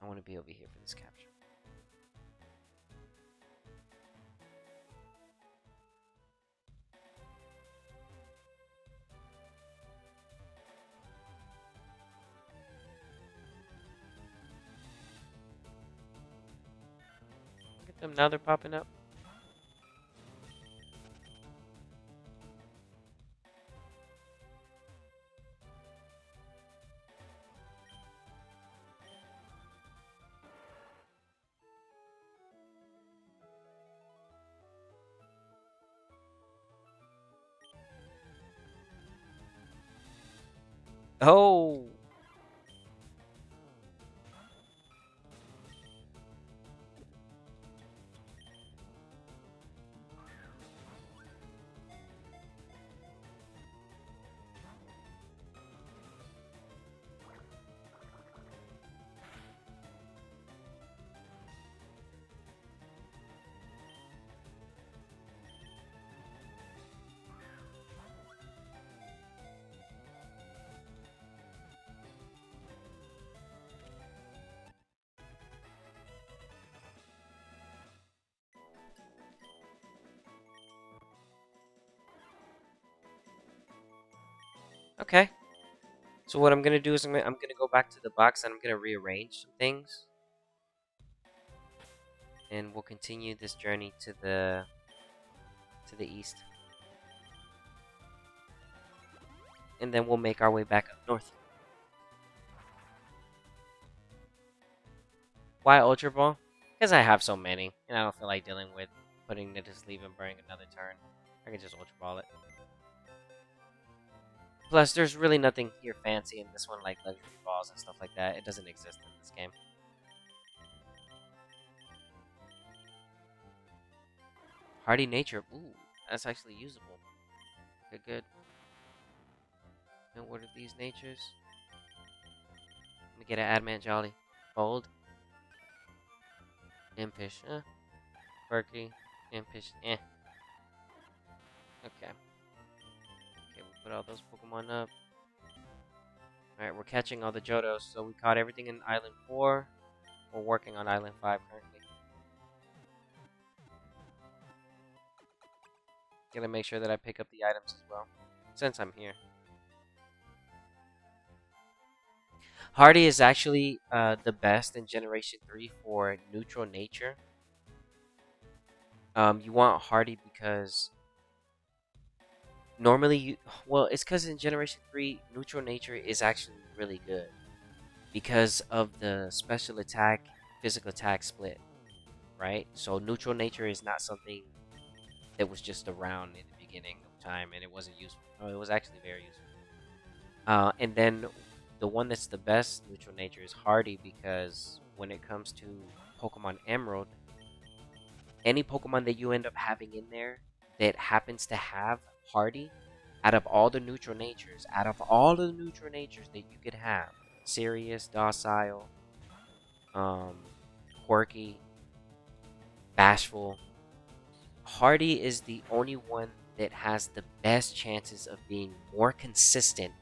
I want to be over here for this capture. Look at them, now they're popping up. Oh! Okay. So what I'm gonna do is I'm gonna go back to the box and I'm gonna rearrange some things. And we'll continue this journey to the east. And then we'll make our way back up north. Why Ultra Ball? Because I have so many, and I don't feel like dealing with putting it to sleep and burning another turn. I can just Ultra Ball it. Plus, there's really nothing here fancy in this one, like luxury balls and stuff like that. It doesn't exist in this game. Hardy Nature. Ooh, that's actually usable. Okay, good. And what are these natures? Let me get an Adamant Jolly. Bold. Impish. Quirky. Impish. Eh. Okay. Okay, we put all those Pokemon up. Alright, we're catching all the Johtos. So we caught everything in Island 4. We're working on Island 5 currently. Gonna make sure that I pick up the items as well, since I'm here. Hardy is actually the best in Generation 3 for neutral nature. You want Hardy because normally well, it's because in Generation 3, neutral nature is actually really good because of the special attack, physical attack split, right? So neutral nature is not something that was just around in the beginning of time and it wasn't useful. No, it was actually very useful. And then the one that's the best neutral nature is Hardy because when it comes to Pokemon Emerald, any Pokemon that you end up having in there that happens to have Hardy, out of all the neutral natures, that you could have, serious, docile, quirky, bashful, Hardy is the only one that has the best chances of being more consistent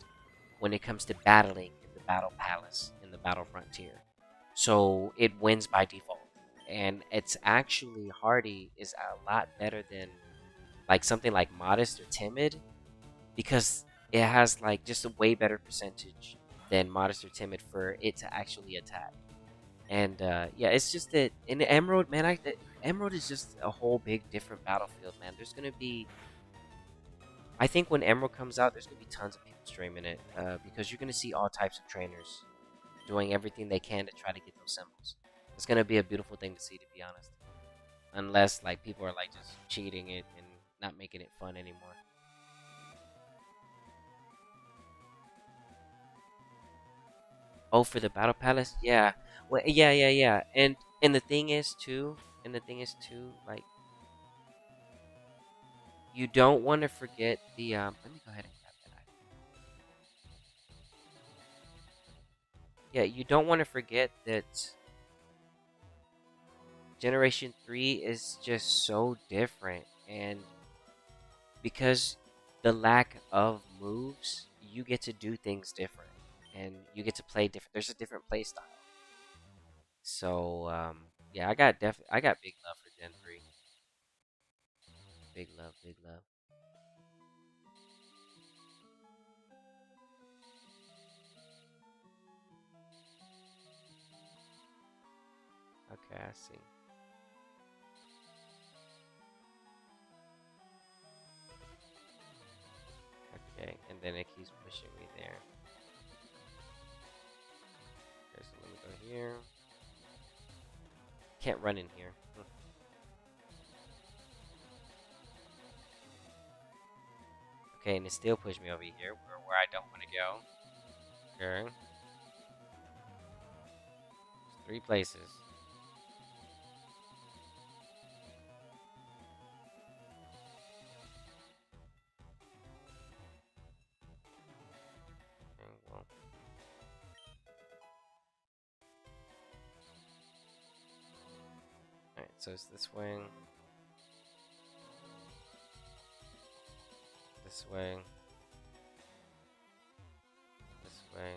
when it comes to battling in the Battle Palace, in the Battle Frontier. So it wins by default. And it's actually, Hardy is a lot better than like something like Modest or Timid because it has like just a way better percentage than Modest or Timid for it to actually attack. And yeah, it's just that in Emerald, man, Emerald is just a whole big different battlefield, man. There's gonna be, I think when Emerald comes out, there's gonna be tons of people streaming it because you're gonna see all types of trainers doing everything they can to try to get those symbols. It's gonna be a beautiful thing to see, to be honest. Unless like people are like just cheating it and not making it fun anymore. Oh, for the Battle Palace, yeah. Well, yeah. And the thing is too, like You don't want to forget the let me go ahead and grab that item. Yeah, you don't want to forget that Generation 3 is just so different, and because the lack of moves, you get to do things different, and you get to play different. There's a different play style. So yeah, I got big love for Gen 3. Big love, big love. Okay, I see. Okay, and then it keeps pushing me there. Okay, so let me go here. Can't run in here. Okay, and it still pushed me over here where I don't want to go. Okay. There's 3 places. Okay, well. Alright, so it's this way. This way. This way.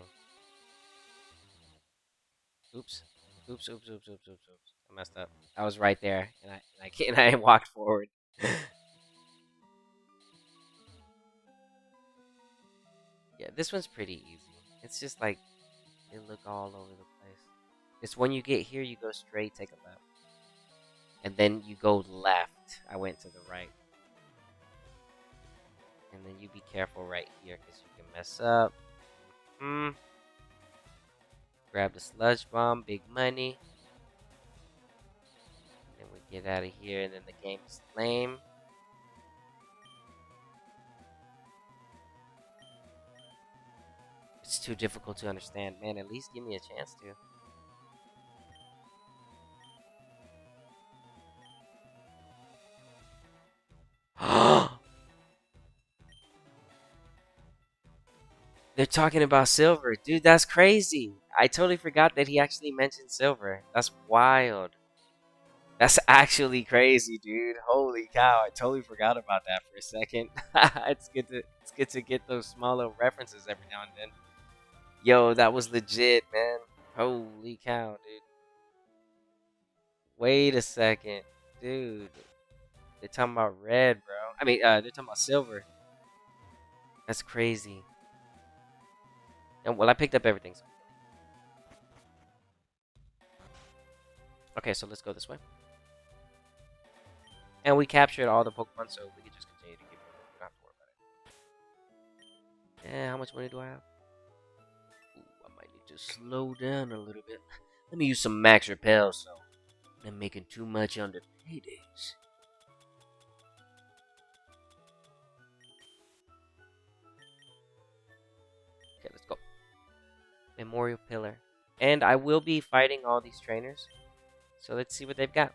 Oops. Oops, oops, oops, oops, oops, oops. I messed up. I was right there, and I walked forward. Yeah, this one's pretty easy. It's just like, you look all over the place. It's when you get here, you go straight, take a left. And then you go left. I went to the right. And then you be careful right here, because you can mess up. Grab the sludge bomb, big money. Then we get out of here, and then the game is lame. It's too difficult to understand. Man, at least give me a chance to. They're talking about silver. Dude, that's crazy. I totally forgot that he actually mentioned silver. That's wild. That's actually crazy, dude. Holy cow. I totally forgot about that for a second. It's good to get those small little references every now and then. Yo, that was legit, man. Holy cow, dude. Wait a second. Dude. They're talking about red, bro. I mean, they're talking about silver. That's crazy. And well, I picked up everything. So. Okay, so let's go this way. And we captured all the Pokemon, so we can just continue to keep moving. We don't have to worry about it. Yeah, how much money do I have? Ooh, I might need to slow down a little bit. Let me use some max repel, so I'm making too much on the paydays. Okay, let's go. Memorial Pillar. And I will be fighting all these trainers. So let's see what they've got.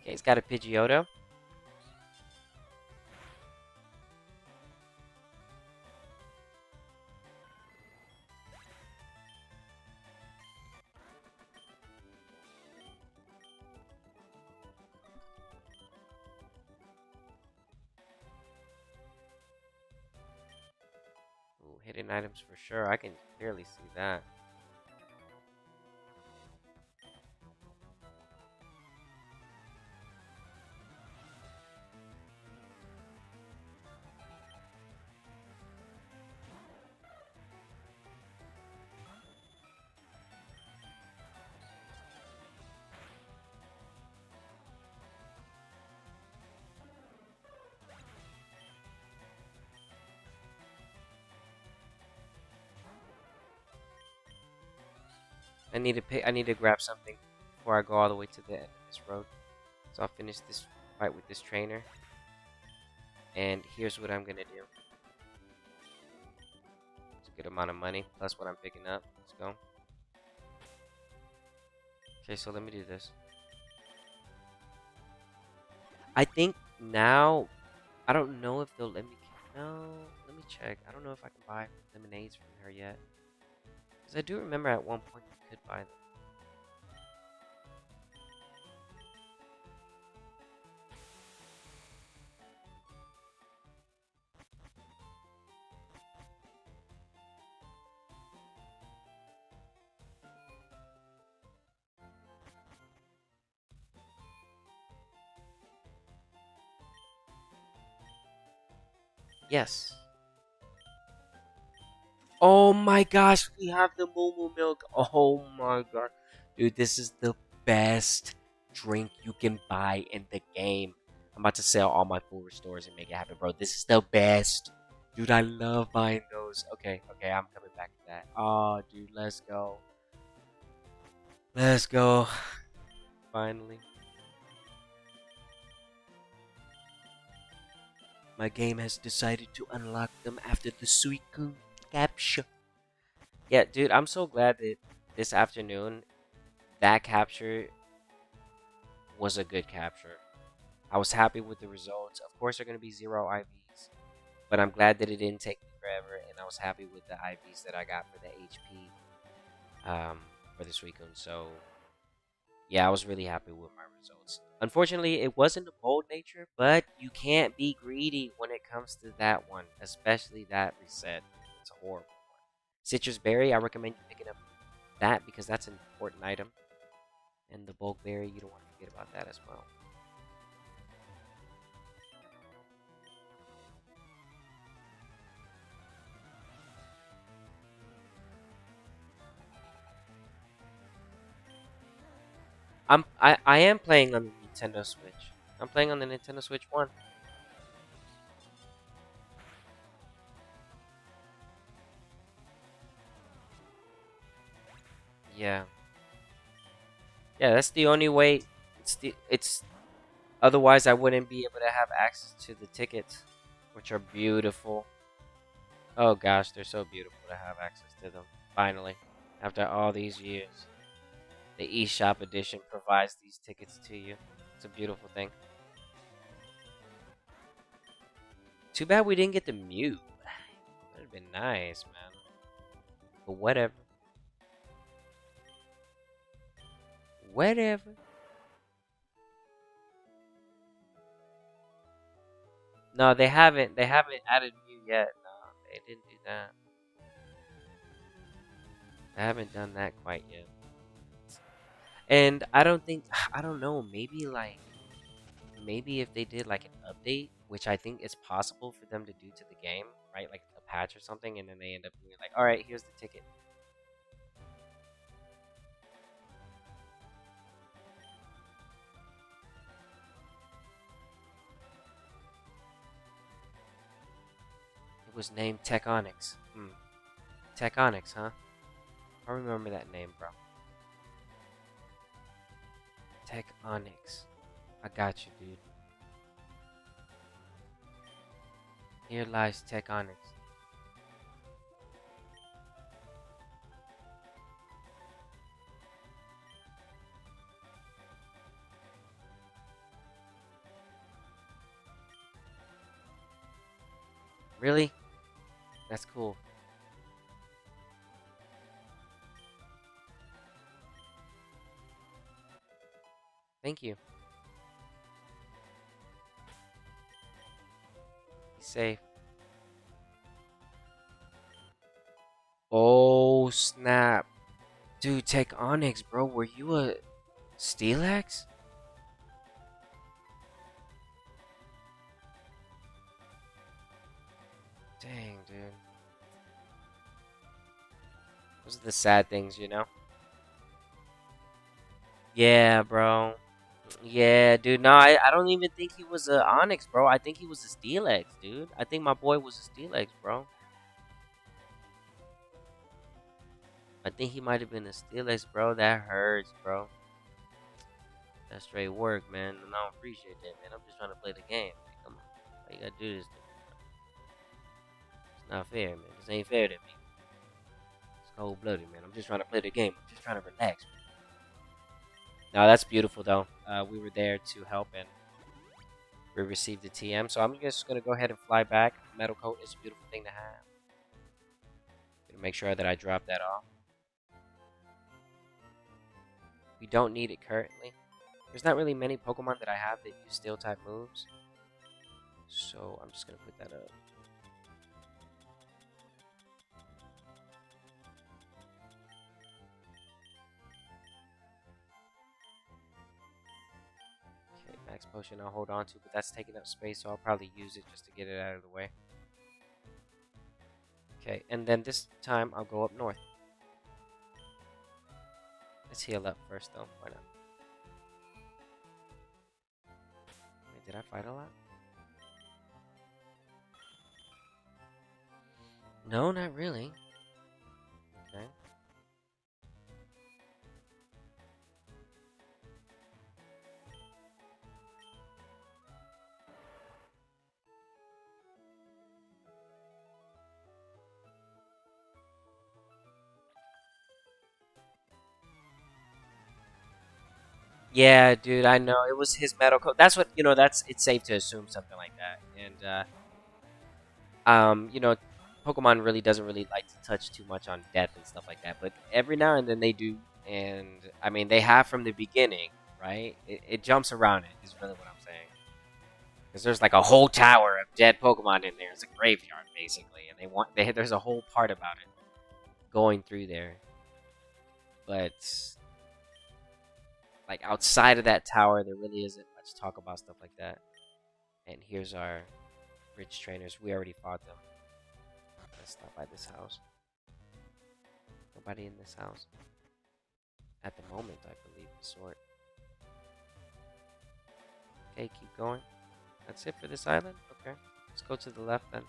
Okay, he's got a Pidgeotto. Ooh, hidden items for sure. I can clearly see that. I need to grab something before I go all the way to the end of this road. So I'll finish this fight with this trainer. And here's what I'm gonna do. It's a good amount of money plus what I'm picking up. Let's go. Okay, so let me do this. I think now I don't know if they'll let me. No, let me check. I don't know if I can buy lemonades from her yet. Because I do remember at one point you could buy them. Yes. Oh my gosh, we have the Momo milk. Oh my god. Dude, this is the best drink you can buy in the game. I'm about to sell all my food stores and make it happen, bro. This is the best. Dude, I love buying those. Okay, okay, I'm coming back to that. Oh, dude, let's go. Let's go. Finally. My game has decided to unlock them after the Suicune capture. Yeah, dude, I'm so glad that this afternoon that capture was a good capture. I was happy with the results. Of course, they're going to be 0 IVs, but I'm glad that it didn't take me forever, and I was happy with the IVs that I got for the HP for this weekend. So, yeah, I was really happy with my results. Unfortunately, it wasn't a bold nature, but you can't be greedy when it comes to that one, especially that reset. It's a horrible one. Citrus berry, I recommend you picking up that because that's an important item. And the bulk berry, you don't want to forget about that as well. I am playing on the Nintendo Switch. I'm playing on the Nintendo Switch 1. Yeah. Yeah, that's the only way. It's otherwise I wouldn't be able to have access to the tickets, which are beautiful. Oh gosh, they're so beautiful to have access to them. Finally, after all these years, the eShop edition provides these tickets to you. It's a beautiful thing. Too bad we didn't get the Mew. That'd have been nice, man. But whatever. Whatever. No, they haven't. They haven't added Mew yet. No, they didn't do that. They haven't done that quite yet. And I don't think. I don't know. Maybe like. Maybe if they did like an update, which I think is possible for them to do to the game, right? Like a patch or something, and then they end up being like, all right, here's the ticket. It was named Tech Onyx. Tech Onyx, huh? I remember that name, bro. Tech Onyx. I got you, dude. Here lies Tech Onyx. Really? That's cool. Thank you. Be safe. Oh, snap. Dude, Tech Onyx, bro. Were you a Steelix? Dang, dude. Those are the sad things, you know? Yeah, bro. Yeah, dude. No, I don't even think he was a Onyx, bro. I think he was a Steelix, dude. I think my boy was a Steelix, bro. I think he might have been a Steelix, bro. That hurts, bro. That's straight work, man. And I don't appreciate that, man. I'm just trying to play the game. Man. Come on. Why you gotta do this to me, bro? It's not fair, man. This ain't fair to me. It's cold-blooded, man. I'm just trying to play the game. I'm just trying to relax, man. No, that's beautiful, though. We were there to help, and we received the TM. So I'm just going to go ahead and fly back. Metal coat is a beautiful thing to have. Gonna make sure that I drop that off. We don't need it currently. There's not really many Pokemon that I have that use Steel-type moves. So I'm just going to put that up. Okay, Max Potion I'll hold on to, but that's taking up space, so I'll probably use it just to get it out of the way. Okay, and then this time I'll go up north. Let's heal up first, though. Why not? Wait, did I fight a lot? No, not really. Okay. Yeah, dude, I know. It was his metal coat. That's what, it's safe to assume something like that. And, Pokemon really doesn't really like to touch too much on death and stuff like that. But every now and then they do. And, I mean, they have from the beginning, right? It jumps around it, is really what I'm saying. Because there's like a whole tower of dead Pokemon in there. It's a graveyard, basically. And there's a whole part about it going through there. But like outside of that tower, there really isn't much talk about stuff like that. And here's our rich trainers. We already fought them. Let's stop by this house. Nobody in this house. At the moment, I believe, the sort. Okay, keep going. That's it for this island? Okay. Let's go to the left then.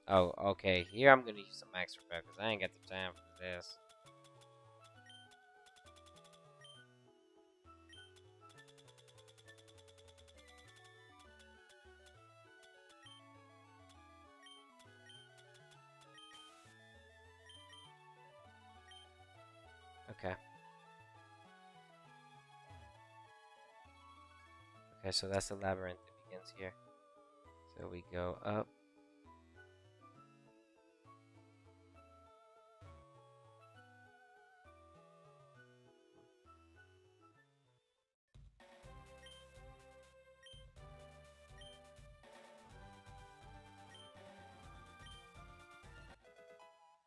Oh, okay. Here I'm gonna use some max repair because I ain't got the time for this. Okay. Okay, so that's the labyrinth that begins here. So we go up.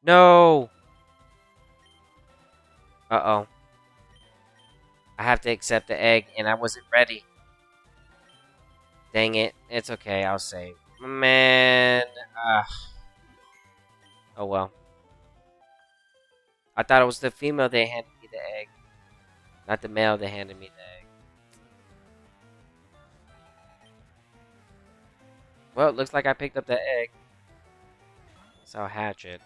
No! Uh-oh. I have to accept the egg, and I wasn't ready. Dang it. It's okay, I'll save. Man. Oh well. I thought it was the female that handed me the egg. Not the male that handed me the egg. Well, it looks like I picked up the egg. So I'll hatch it.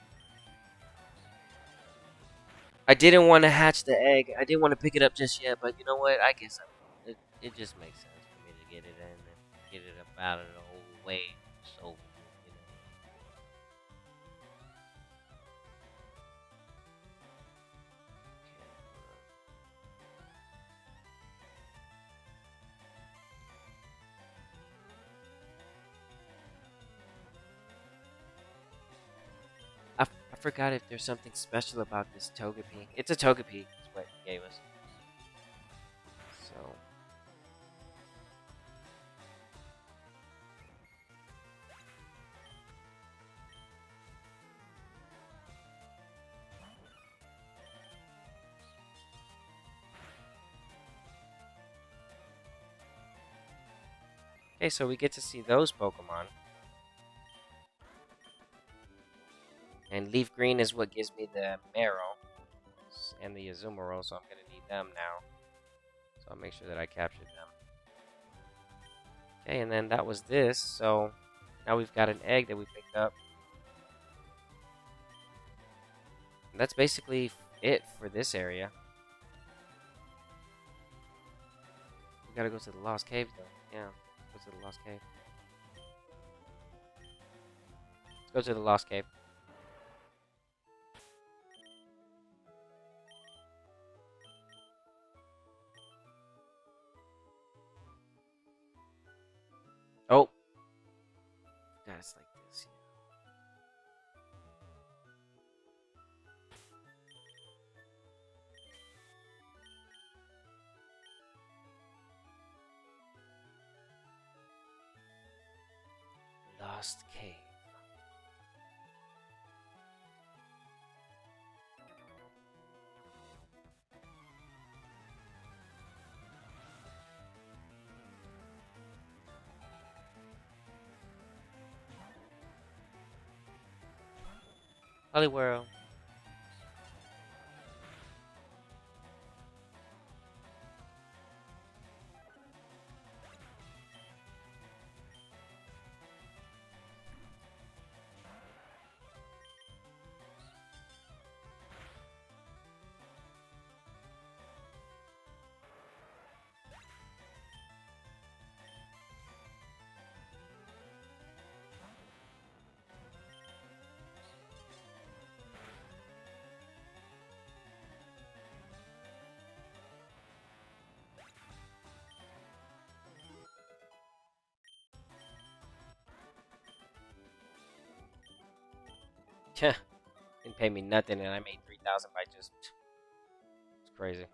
I didn't want to hatch the egg. I didn't want to pick it up just yet, but you know what? I guess it just makes sense for me to get it in and get it up out of the whole way. So, I forgot if there's something special about this Togepi. It's a Togepi, is what he gave us. So. Okay, so we get to see those Pokemon. And leaf green is what gives me the marrow and the Azumarill, so I'm gonna need them now. So I'll make sure that I captured them. Okay, and then that was this. So now we've got an egg that we picked up. And that's basically it for this area. We gotta go to the Lost Cave, though. Yeah, let's go to the Lost Cave. Let's go to the Lost Cave. Oh! God, it's like this. Lost Cave. Hollyworld. Didn't pay me nothing, and I made 3,000 by just. It's crazy.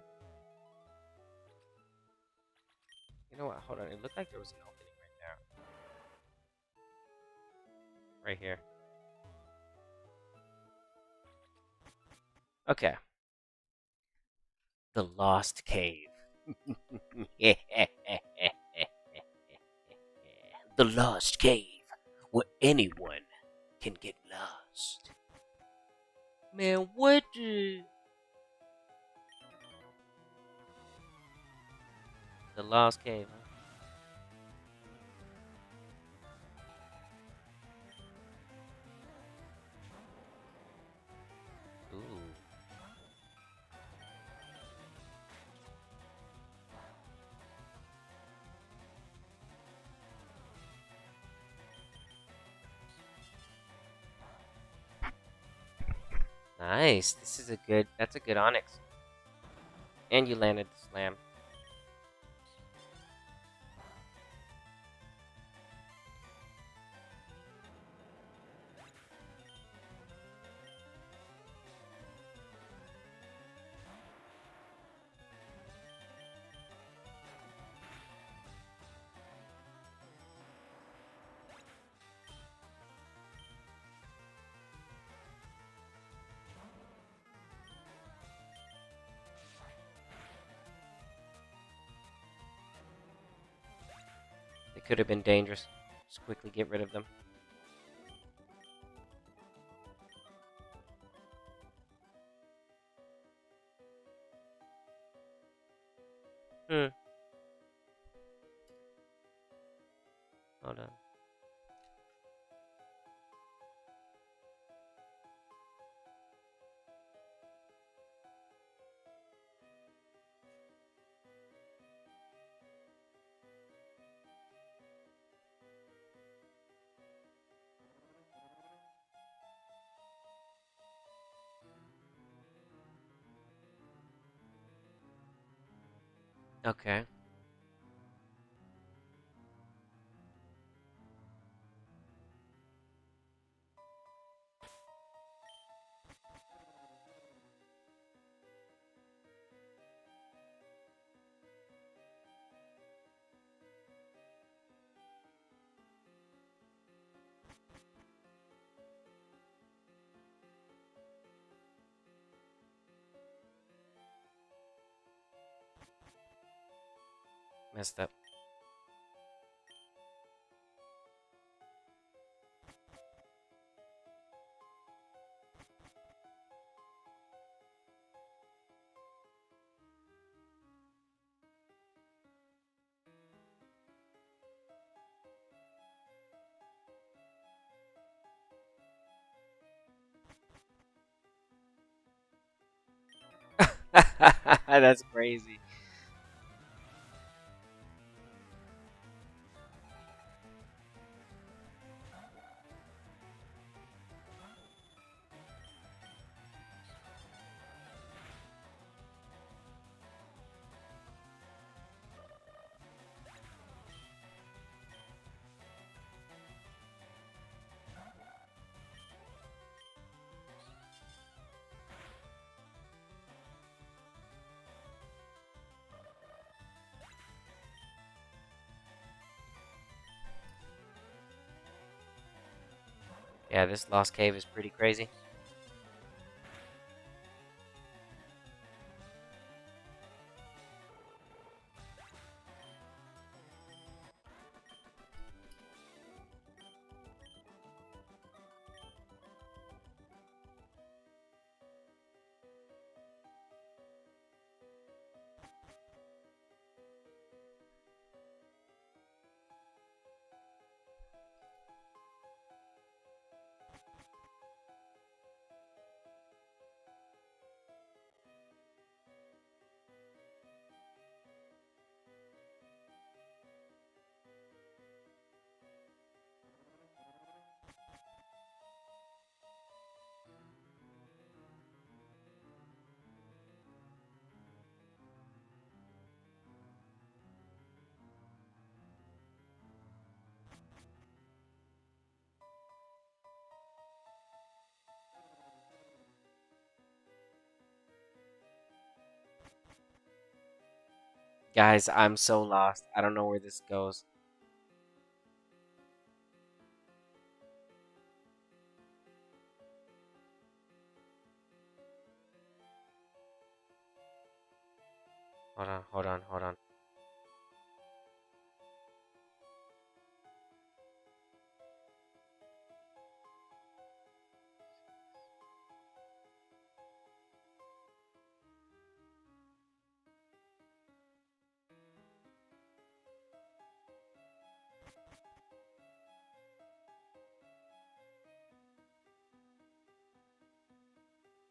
You know what? Hold on. It looked like there was an opening right now. Right here. Okay. The Lost Cave. The Lost Cave, where anyone can get lost. Man, what the... The Lost Cave, huh? Ooh. Nice. This is a good... That's a good Onyx. And you landed the slam. It could have been dangerous. Just quickly get rid of them. Hmm. Hold on. Okay. Messed up. That's crazy. Yeah, this lost cave is pretty crazy. Guys, I'm so lost. I don't know where this goes. Hold on, hold on, hold on.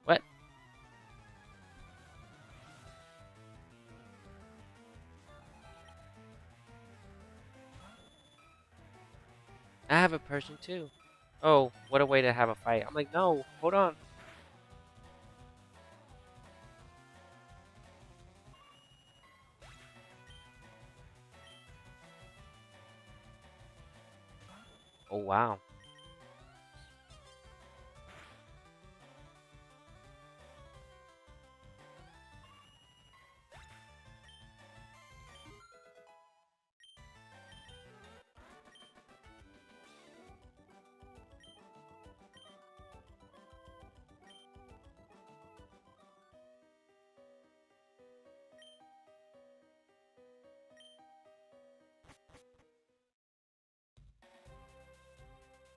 What? I have a Persian too. Oh, what a way to have a fight. I'm like, no, hold on. Oh, wow.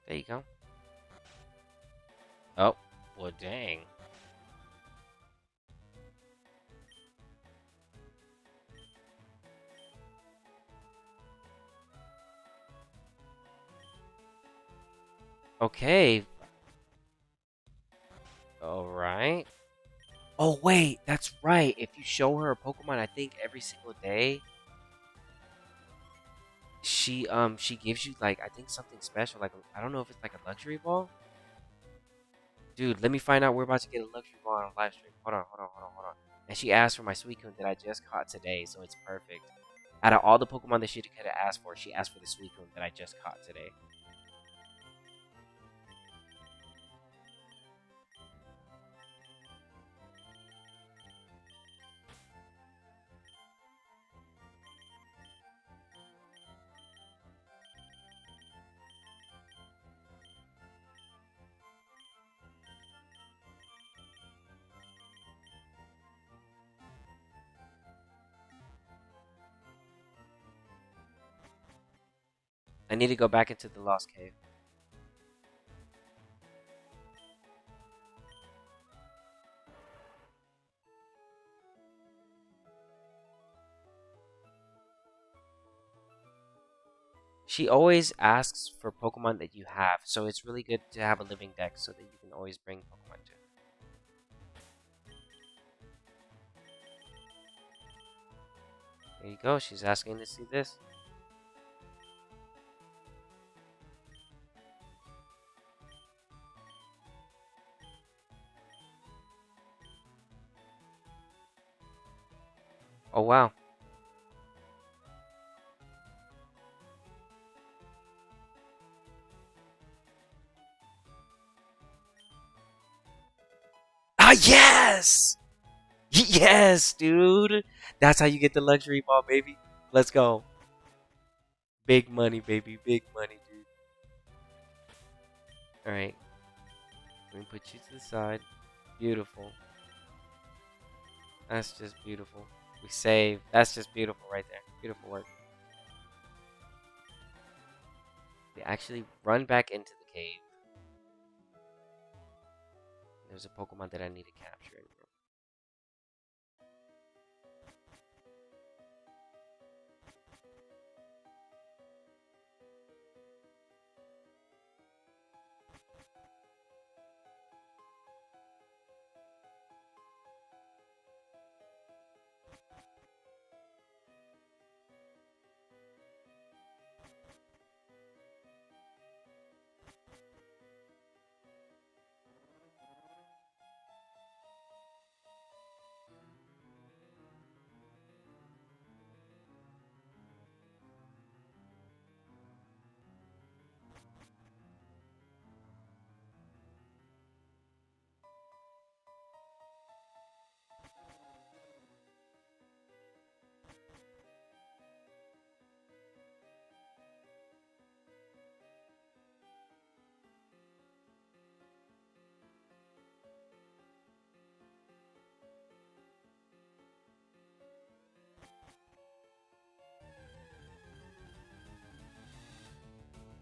There you go. Oh, well, dang. Okay. Alright. Oh, wait, that's right. If you show her a Pokemon, I think every single day, she gives you, like, I think something special. Like, I don't know if it's like a luxury ball. Dude, let me find out. We're about to get a luxury ball on live stream. Hold on, hold on, hold on, hold on. And she asked for my Suicune that I just caught today, so it's perfect. Out of all the Pokemon that she could have asked for, she asked for the Suicune that I just caught today. I need to go back into the Lost Cave. She always asks for Pokemon that you have, so it's really good to have a living deck so that you can always bring Pokemon to. There you go. She's asking to see this. Oh, wow. Ah, yes! Yes, dude. That's how you get the luxury ball, baby. Let's go. Big money, baby. Big money, dude. All right. Let me put you to the side. Beautiful. That's just beautiful. We save. That's just beautiful right there. Beautiful work. We actually run back into the cave. There's a Pokemon that I need to capture.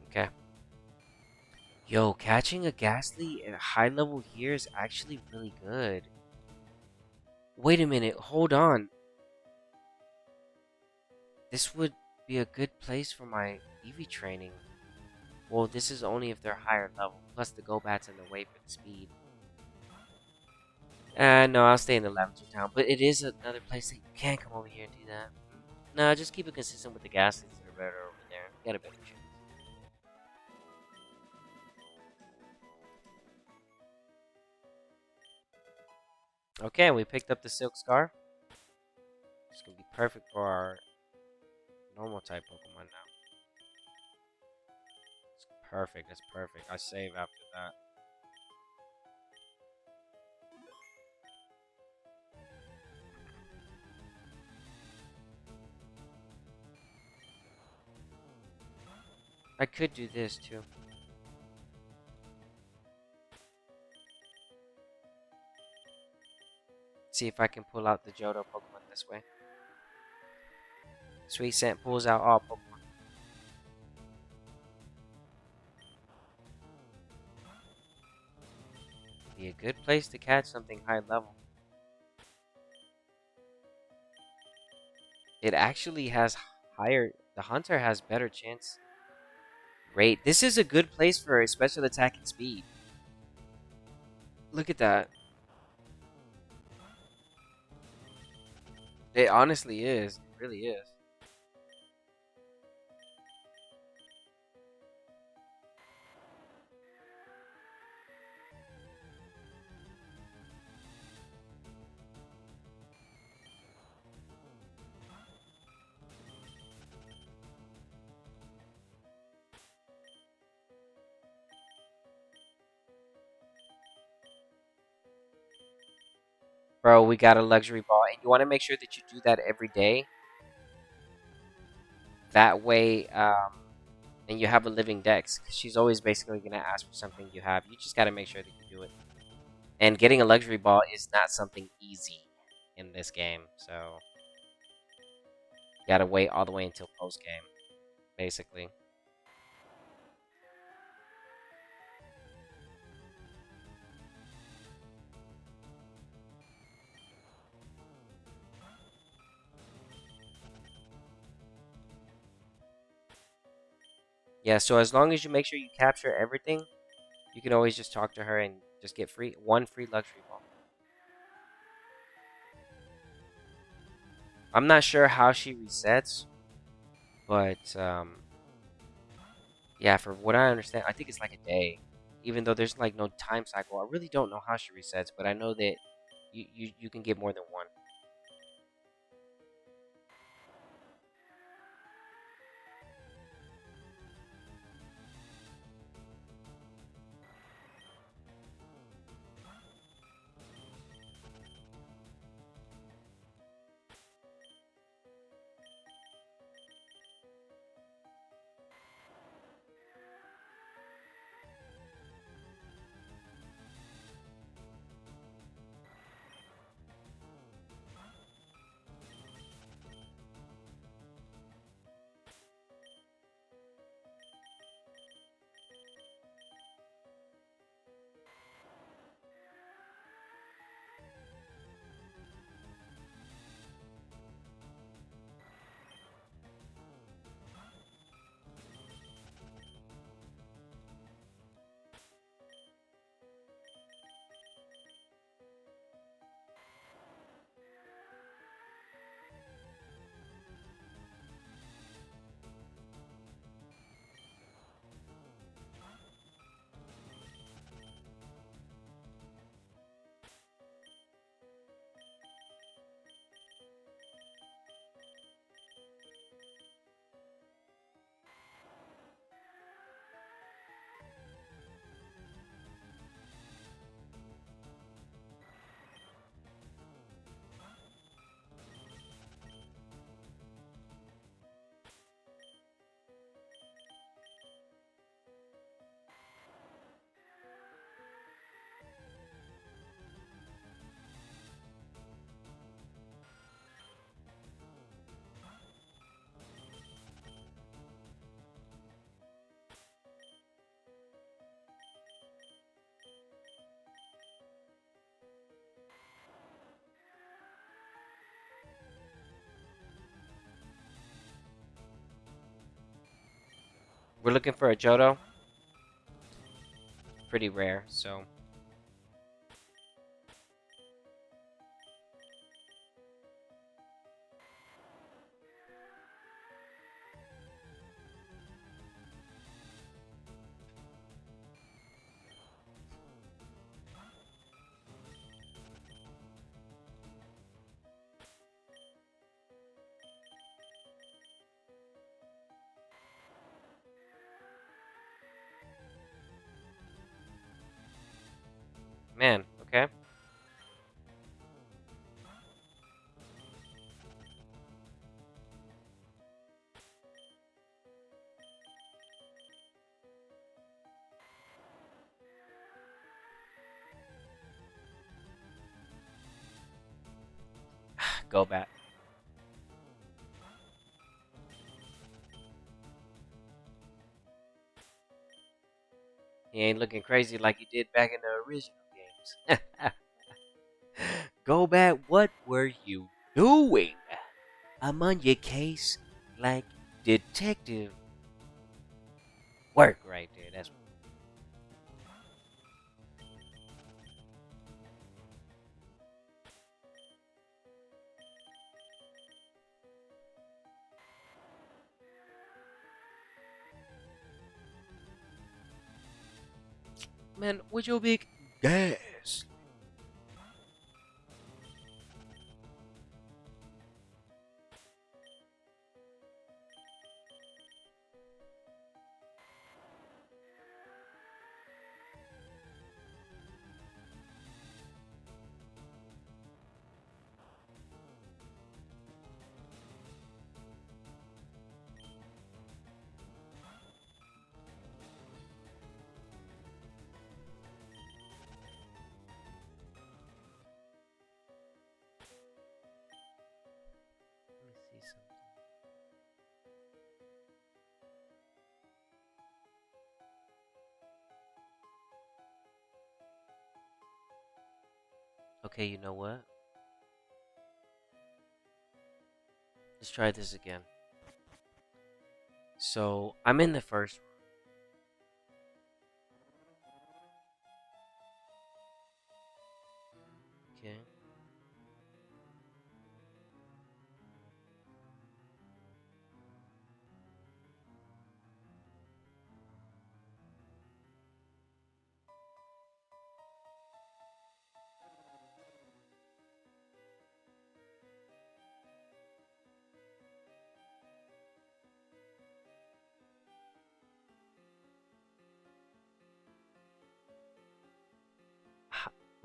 Okay. Yo, catching a Ghastly at a high level here is actually really good. Wait a minute. Hold on. This would be a good place for my Eevee training. Well, this is only if they're higher level. Plus the Go-Bats in the way for the speed. No, I'll stay in the Lavender Town. But it is another place that you can come over here and do that. No, just keep it consistent with the Ghastlies that are better over there. You got a better chance. Okay, we picked up the Silk Scarf. It's gonna be perfect for our normal type Pokemon now. It's perfect. That's perfect. I save after that. I could do this too. See if I can pull out the Johto Pokemon this way. Sweet Scent pulls out all Pokemon. Be a good place to catch something high level. It actually has higher. The Hunter has better chance rate. This is a good place for a special attack and speed. Look at that. It honestly is. It really is. Bro, we got a luxury ball. And you want to make sure that you do that every day. That way, and you have a living dex. Because she's always basically going to ask for something you have. You just got to make sure that you do it. And getting a luxury ball is not something easy in this game. So, you got to wait all the way until post-game, basically. Yeah, so as long as you make sure you capture everything, you can always just talk to her and just get one free luxury ball. I'm not sure how she resets, but yeah, for what I understand, I think it's like a day. Even though there's like no time cycle, I really don't know how she resets, but I know that you can get more than one. We're looking for a Johto. Pretty rare, so man, okay. Go back. He ain't looking crazy like he did back in the original games. Go back. What were you doing? I'm on your case like detective work right there. That's man. With your big gas. Let me see something. Okay, you know what? Let's try this again. So I'm in the first. Okay.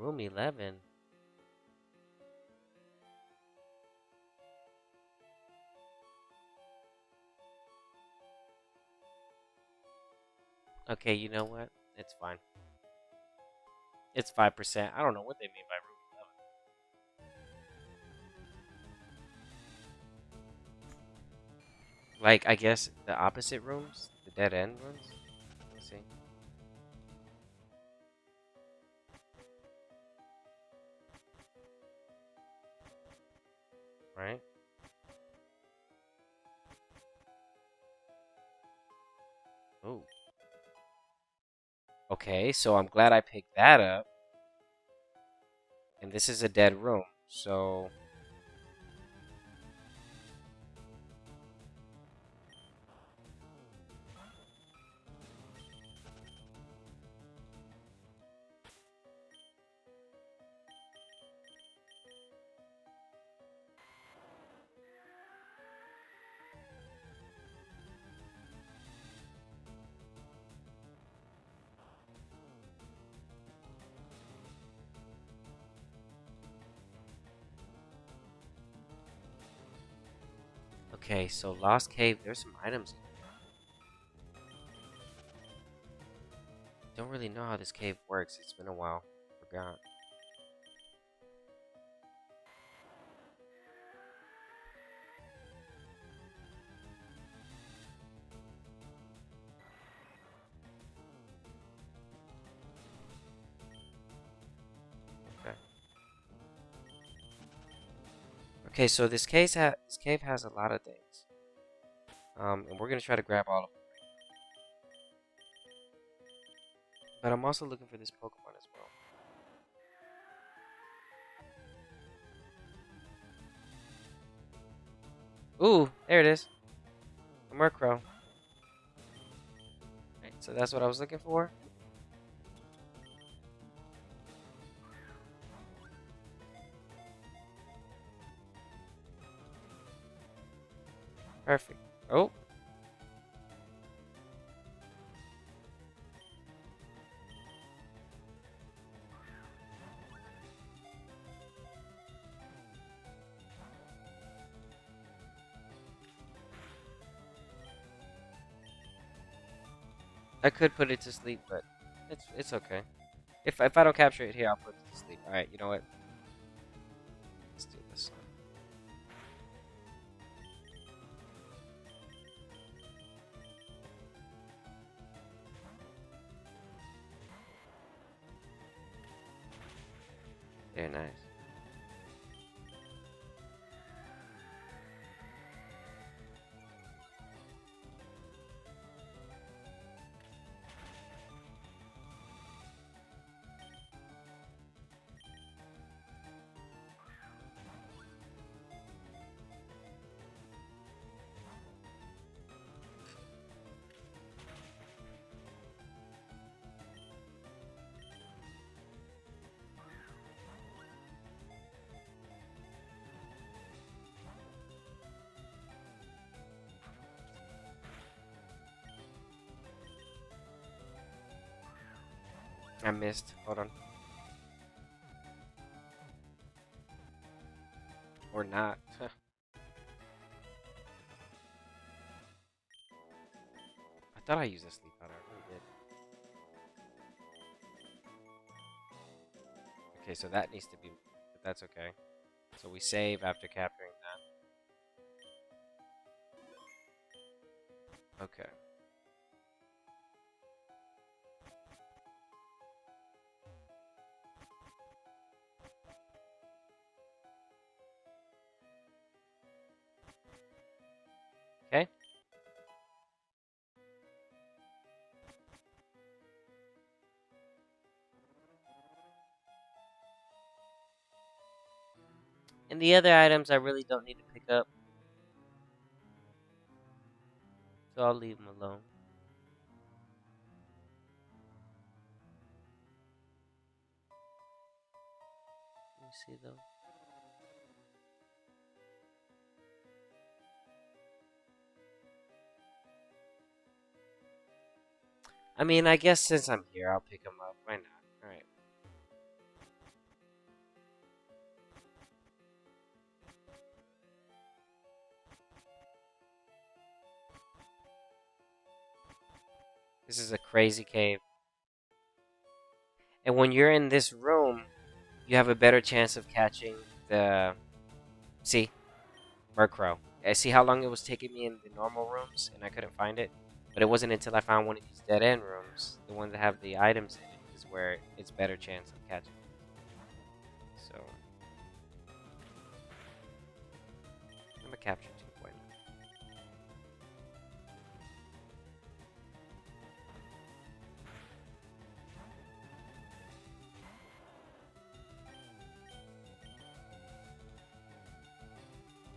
Room 11. Okay, you know what? It's fine. It's 5%. I don't know what they mean by room 11. Like, I guess the opposite rooms? The dead end rooms? Let's see. Right? Ooh. Okay, so I'm glad I picked that up. And this is a dead room, so... Okay, so Lost Cave, there's some items. Don't really know how this cave works. It's been a while. Forgot. Okay. Okay, so this cave has a lot of things. And we're gonna try to grab all of them. But I'm also looking for this Pokemon as well. Ooh, there it is. A Murkrow. Right, so that's what I was looking for. Perfect. Oh. I could put it to sleep, but it's okay. If I don't capture it here, I'll put it to sleep. Alright, you know what? Let's do this one. Very nice. I missed. Hold on. Or not. I thought I used a sleep powder. I really did. Okay, so that needs to be... But that's okay. So we save after capturing that. Okay. Okay. And the other items I really don't need to pick up. So I'll leave them alone. Let me see though. I mean, I guess since I'm here, I'll pick them up. Why not? Alright. This is a crazy cave. And when you're in this room, you have a better chance of catching the... See? Murkrow. I see how long it was taking me in the normal rooms, and I couldn't find it. But it wasn't until I found one of these dead-end rooms, the ones that have the items in it, is where it's better chance of catching it. So... I'm gonna capture 2 point.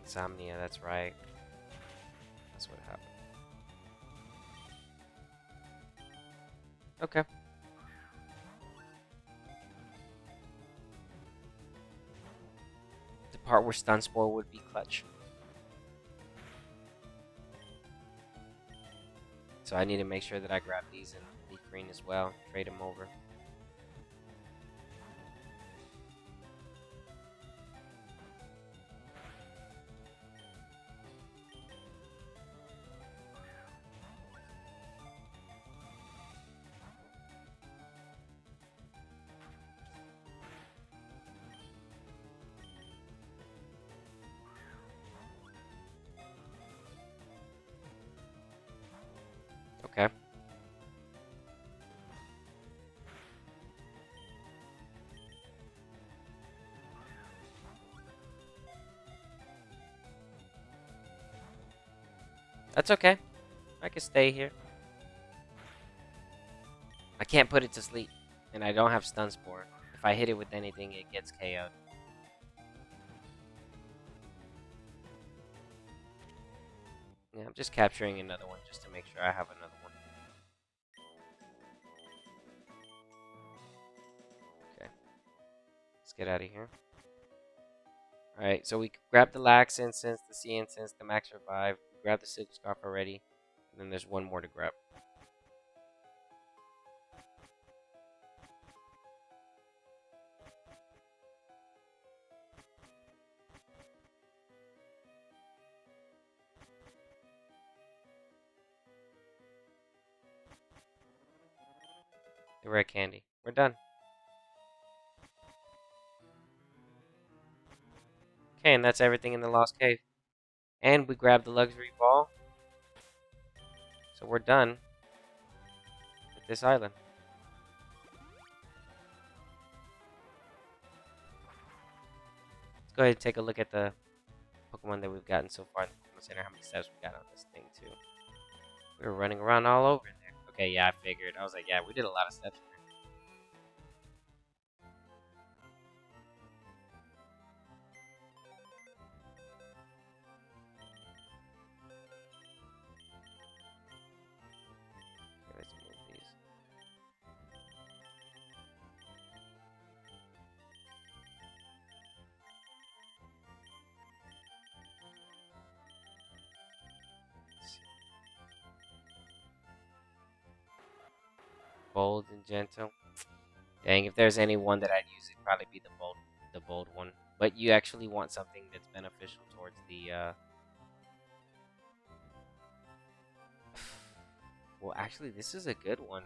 Insomnia, that's right. That's what happened. Okay. The part where Stun Spore would be clutch. So I need to make sure that I grab these and leaf green as well. Trade them over. Okay. That's okay. I can stay here. I can't put it to sleep. And I don't have Stun Spore. If I hit it with anything, it gets KO'd. Yeah, I'm just capturing another one just to make sure I have another one. Okay. Let's get out of here. Alright, so we grabbed the Lax Incense, the Sea Incense, the Max Revive. We grabbed the Silk Scarf already. And then there's one more to grab. The rare candy. We're done. Okay, and that's everything in the Lost Cave. And we grabbed the Luxury Ball. So we're done with this island. Let's go ahead and take a look at the Pokemon that we've gotten so far in the Pokemon Center. How many steps we got on this thing, too. We were running around all over there. Okay, yeah, I figured. I was like, yeah, we did a lot of steps in there. Okay, let's move these. Bold and gentle. Dang, if there's any one that I'd use, it'd probably be the bold one. But you actually want something that's beneficial towards the, Well, actually, this is a good one.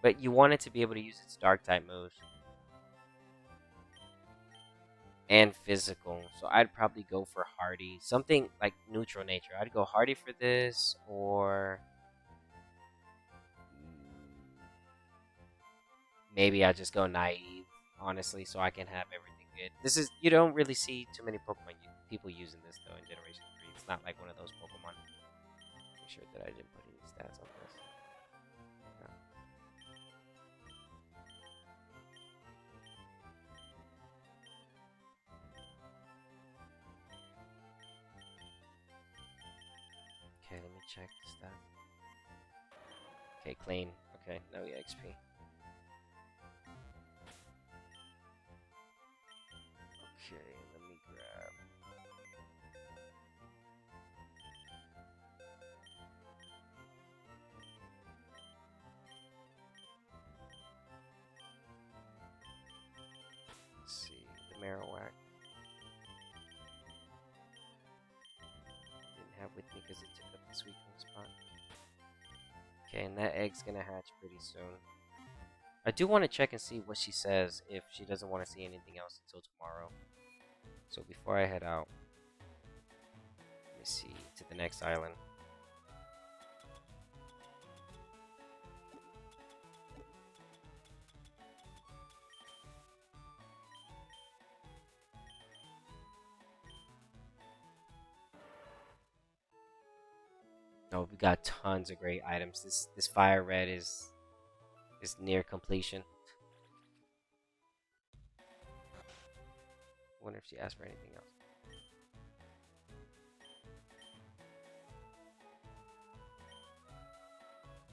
But you want it to be able to use its Dark-type moves. And physical. So I'd probably go for Hardy. Something like neutral nature. I'd go Hardy for this, or... maybe I'll just go Naive, honestly, so I can have everything good. This is... you don't really see too many Pokemon people using this, though, in Generation 3. It's not like one of those Pokemon. Make sure that I didn't put any stats on this. No. Okay, let me check the stats. Okay, clean. Okay, no EXP. Okay, let me grab... let's see, the Marowak. Didn't have with me because it took up the Sweet Coin spot. Okay, and that egg's gonna hatch pretty soon. I do want to check and see what she says if she doesn't want to see anything else until tomorrow. So before I head out, let me see to the next island. Oh, we got tons of great items. This fire red is near completion. Wonder if she asked for anything else.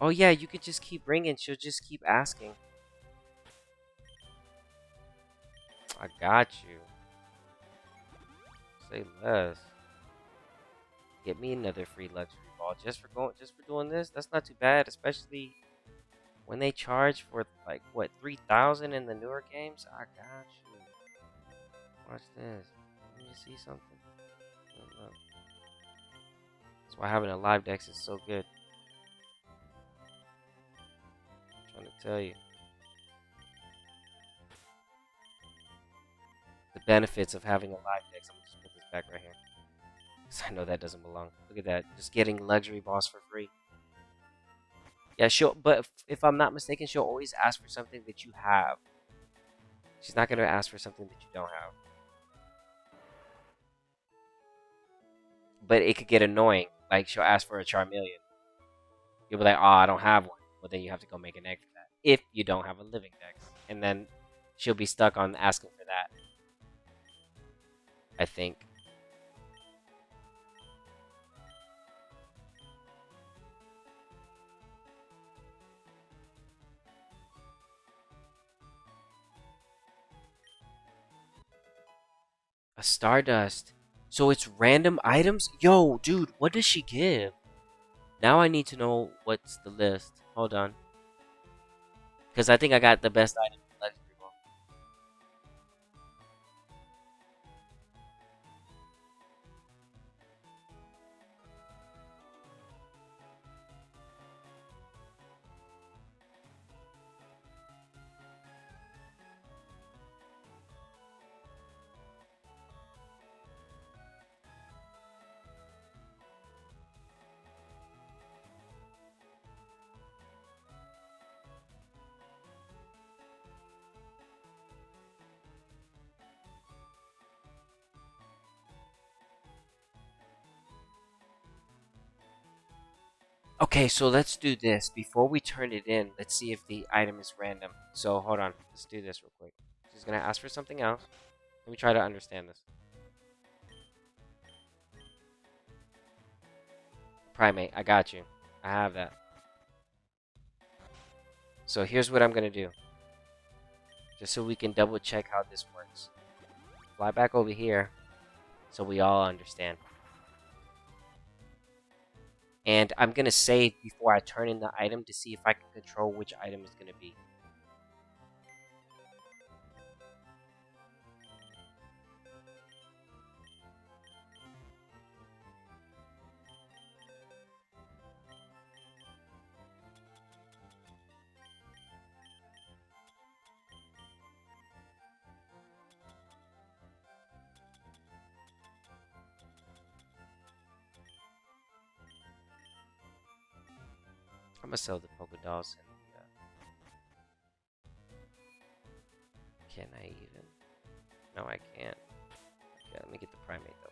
Oh yeah, you could just keep ringing. She'll just keep asking. I got you. Say less. Get me another free luxury ball just for doing this. That's not too bad, especially when they charge for like what 3,000 in the newer games. I got you. Watch this. Let me see something. Look. That's why having a live dex is so good. I'm trying to tell you. The benefits of having a live dex. I'm gonna just put this back right here. Because I know that doesn't belong. Look at that. Just getting luxury boss for free. Yeah, but if I'm not mistaken, she'll always ask for something that you have. She's not gonna ask for something that you don't have. But it could get annoying. Like she'll ask for a Charmeleon. You'll be like, oh, I don't have one. But then you have to go make an egg for that. If you don't have a living dex. And then she'll be stuck on asking for that. I think. A Stardust. So it's random items? Yo, dude, what does she give? Now I need to know what's the list. Hold on. Because I think I got the best item. Okay, so let's do this. Before we turn it in, let's see if the item is random. So, hold on. Let's do this real quick. She's going to ask for something else. Let me try to understand this. Primate, I got you. I have that. So, here's what I'm going to do. Just so we can double check how this works. Fly back over here so we all understand. And I'm going to save before I turn in the item to see if I can control which item is going to be. I'm going to sell the Poké Dolls. Can I even? No, I can't. Okay, let me get the Primate though.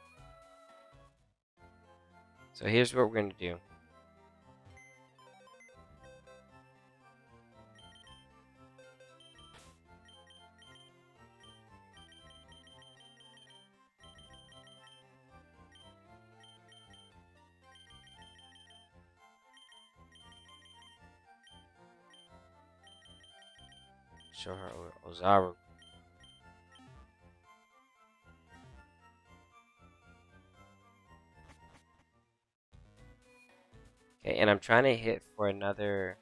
So here's what we're going to do. Show her Ozaru. Okay, and I'm trying to hit for another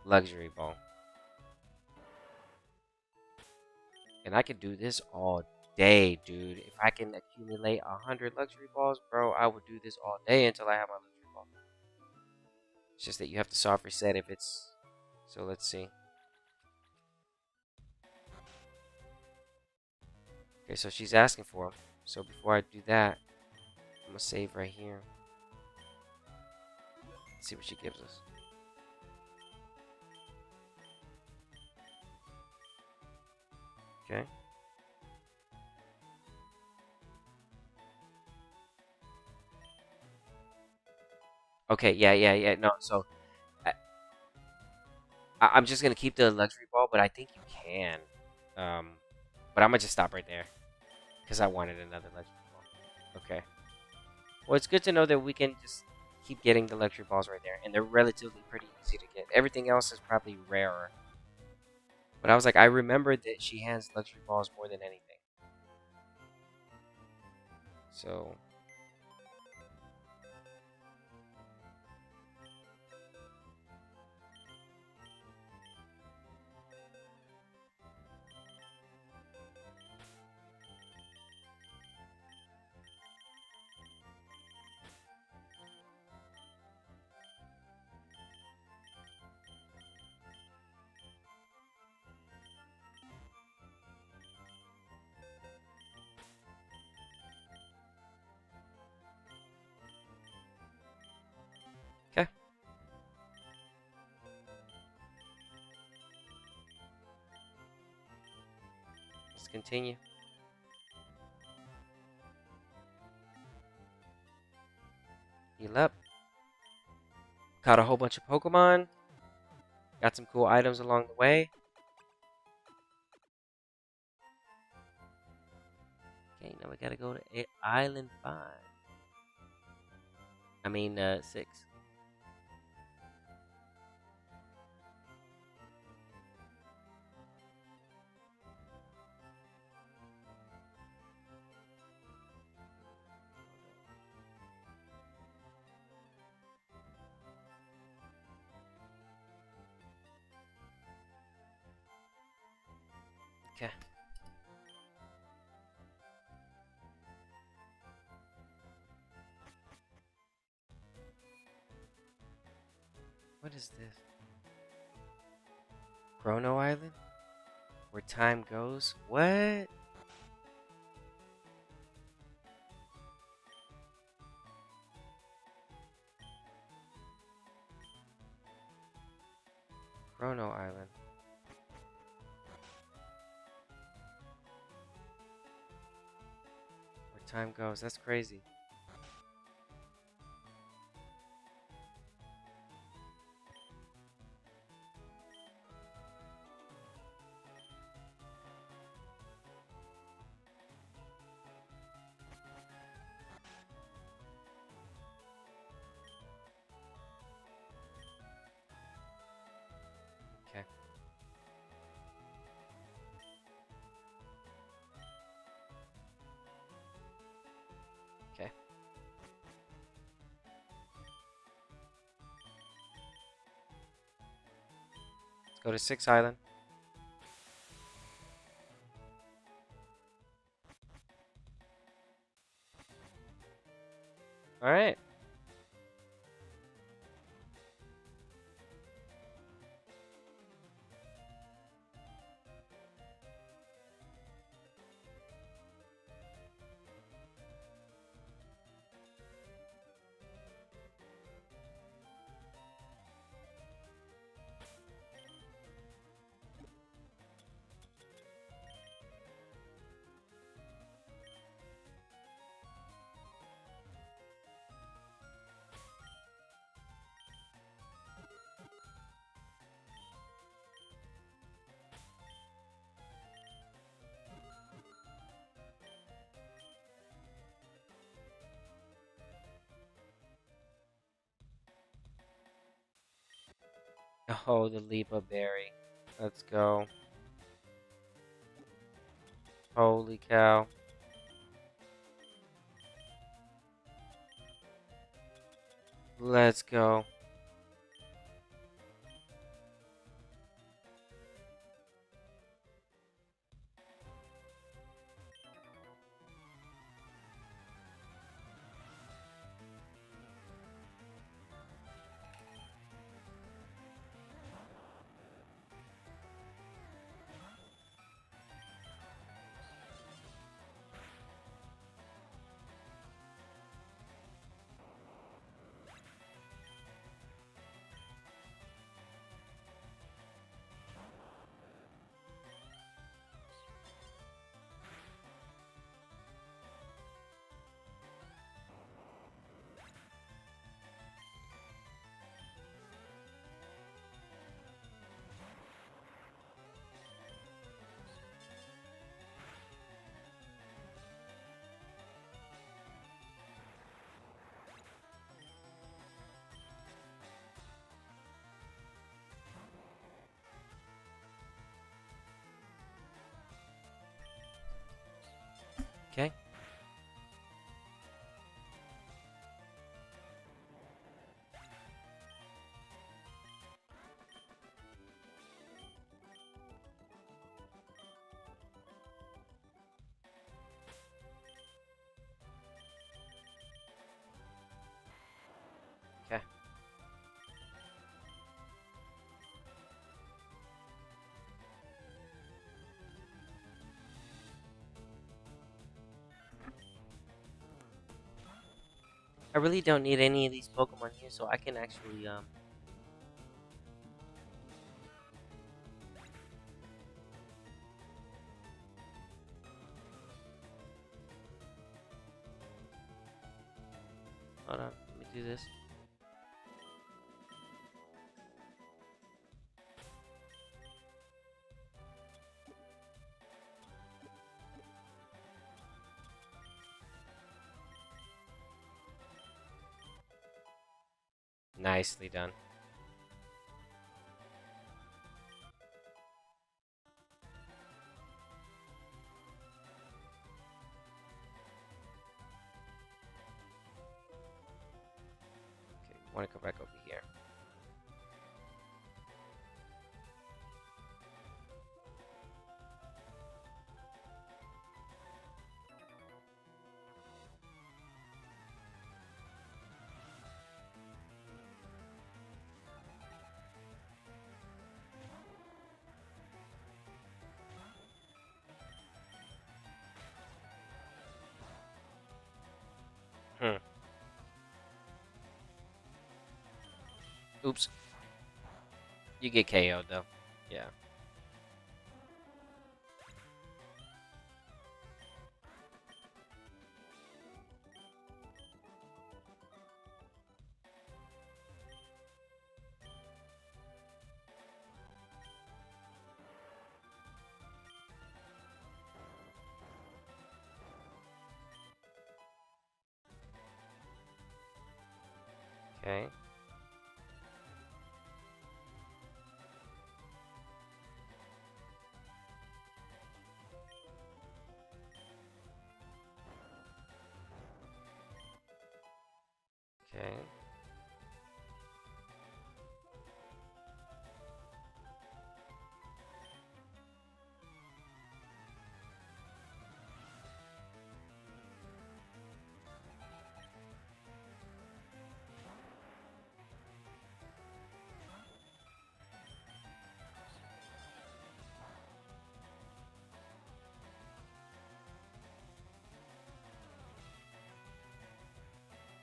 luxury ball. And I could do this all day, dude. If I can accumulate 100 luxury balls, bro, I would do this all day until I have my luxury ball. It's just that you have to soft reset if it's... So let's see. Okay, so she's asking for them. So before I do that, I'm gonna save right here. Let's see what she gives us. Okay. Okay, yeah. No, so I, I'm just gonna keep the luxury ball, but I think you can. Um, but I'm gonna just stop right there because I wanted another luxury ball. Okay. Well, it's good to know that we can just keep getting the luxury balls right there, and they're relatively pretty easy to get. Everything else is probably rarer. But I was like, I remembered that she hands luxury balls more than anything. So, okay. Let's continue. Heal up. Caught a whole bunch of Pokemon. Got some cool items along the way. Okay, now we gotta go to Island 5. I mean, 6. Okay. What is this? Chrono Island? Where time goes? What? Chrono Island. Where time goes. That's crazy. Okay. Okay. Let's go to 6 Island. Alright. Oh, the Lipa Berry. Let's go. Holy cow. Let's go. Okay. Okay. I really don't need any of these Pokemon here, so I can actually hold on, let me do this. Nicely done. Okay, want to come back over here. Hmm. Oops. You get KO'd though. Yeah. Okay. Okay.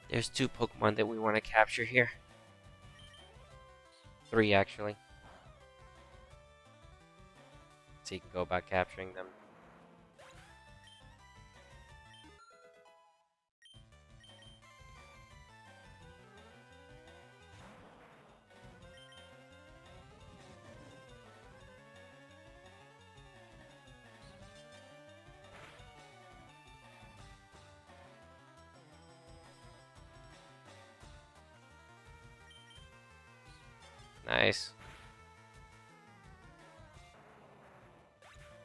There's 2 Pokemon that we want to capture here. 3 actually. So you can go about capturing them. Nice.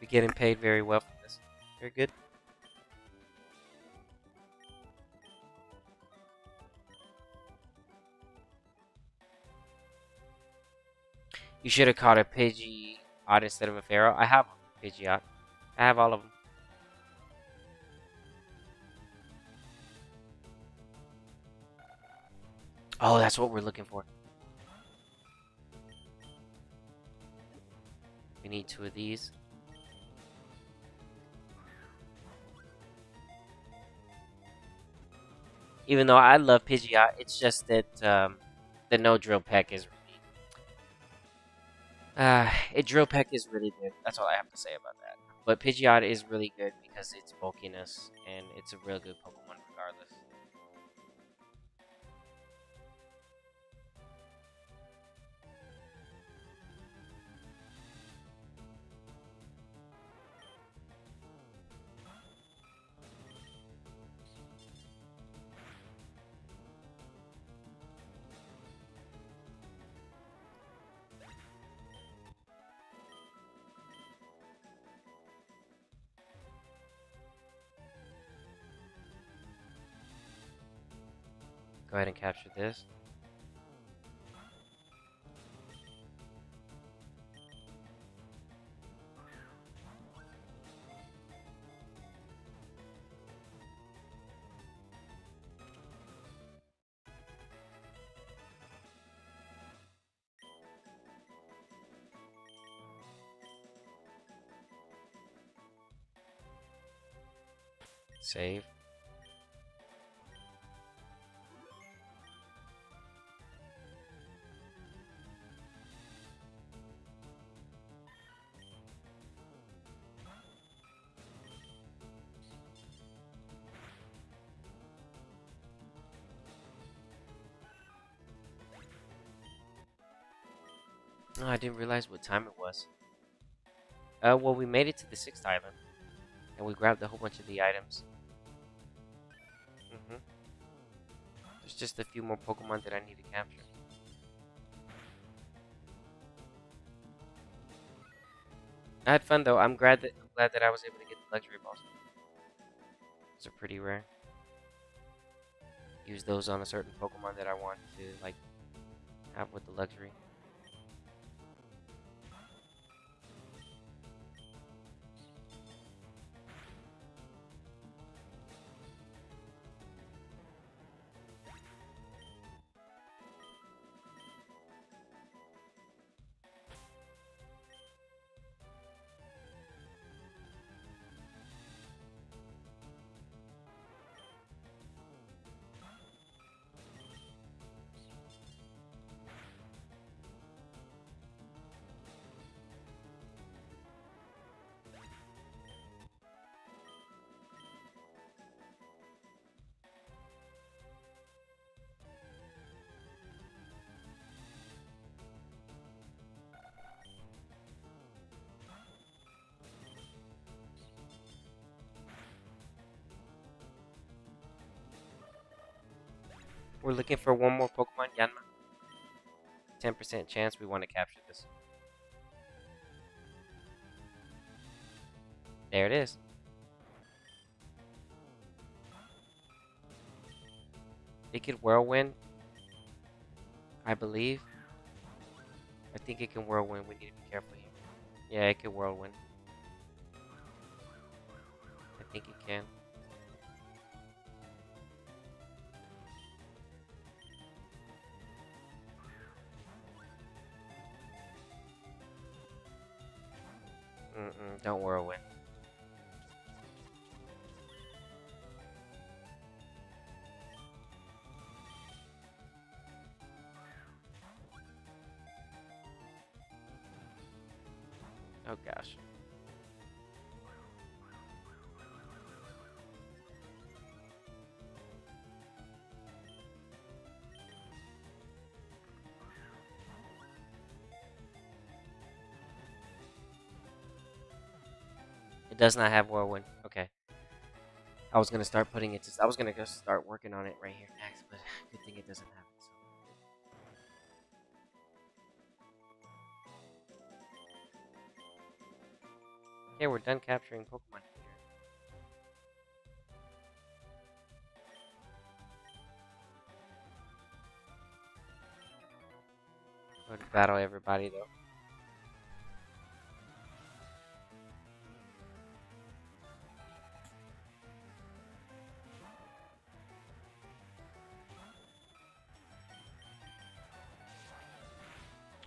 We're getting paid very well for this. Very good. You should have caught a Pidgeot instead of a Pharaoh. I have a Pidgeot. I have all of them. Oh, that's what we're looking for. We need 2 of these. Even though I love Pidgeot, it's just that the no drill peck is drill peck is really good. That's all I have to say about that. But Pidgeot is really good because it's bulkiness and it's a real good Pokemon regardless. Go ahead and capture this. Save. Oh, I didn't realize what time it was. Well, we made it to the 6th island. And we grabbed a whole bunch of the items. There's just a few more Pokemon that I need to capture. I had fun though. I'm glad that I was able to get the luxury balls. Those are pretty rare. Use those on a certain Pokemon that I want to like have with the luxury. We're looking for one more Pokemon, Yanma. 10% chance we want to capture this. There it is. It could Whirlwind, I believe. I think it can Whirlwind. We need to be careful here. Yeah, it can Whirlwind. I think it can. Don't Whirlwind. Oh gosh. It does not have Whirlwind. Okay. I was gonna start putting it to. I was gonna go start working on it right here next, but good thing it doesn't have it. So. Okay, we're done capturing Pokemon here. Go to battle everybody though.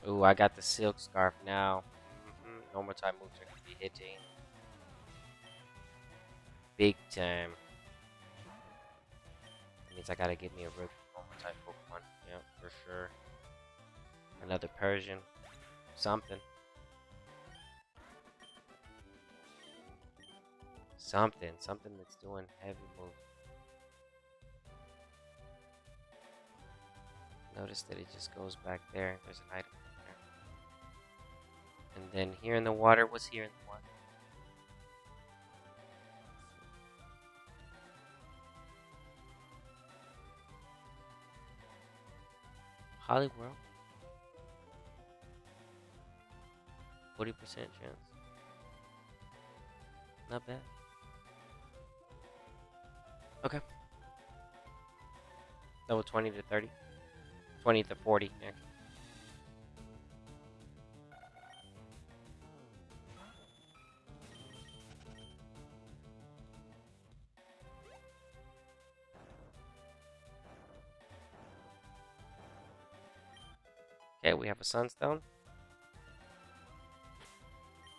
Ooh, I got the Silk Scarf now. Normal type moves are gonna be hitting big time. That means I gotta get me a real normal type Pokemon. Yeah, for sure. Another Persian. Something. Something that's doing heavy moves. Notice that it just goes back there. There's an item there. And then here in the water, what's here in the water? Hollyworld. 40% chance. Not bad. Okay. Level 20 to 30. 20 to 40. Yeah. Okay, we have a sunstone.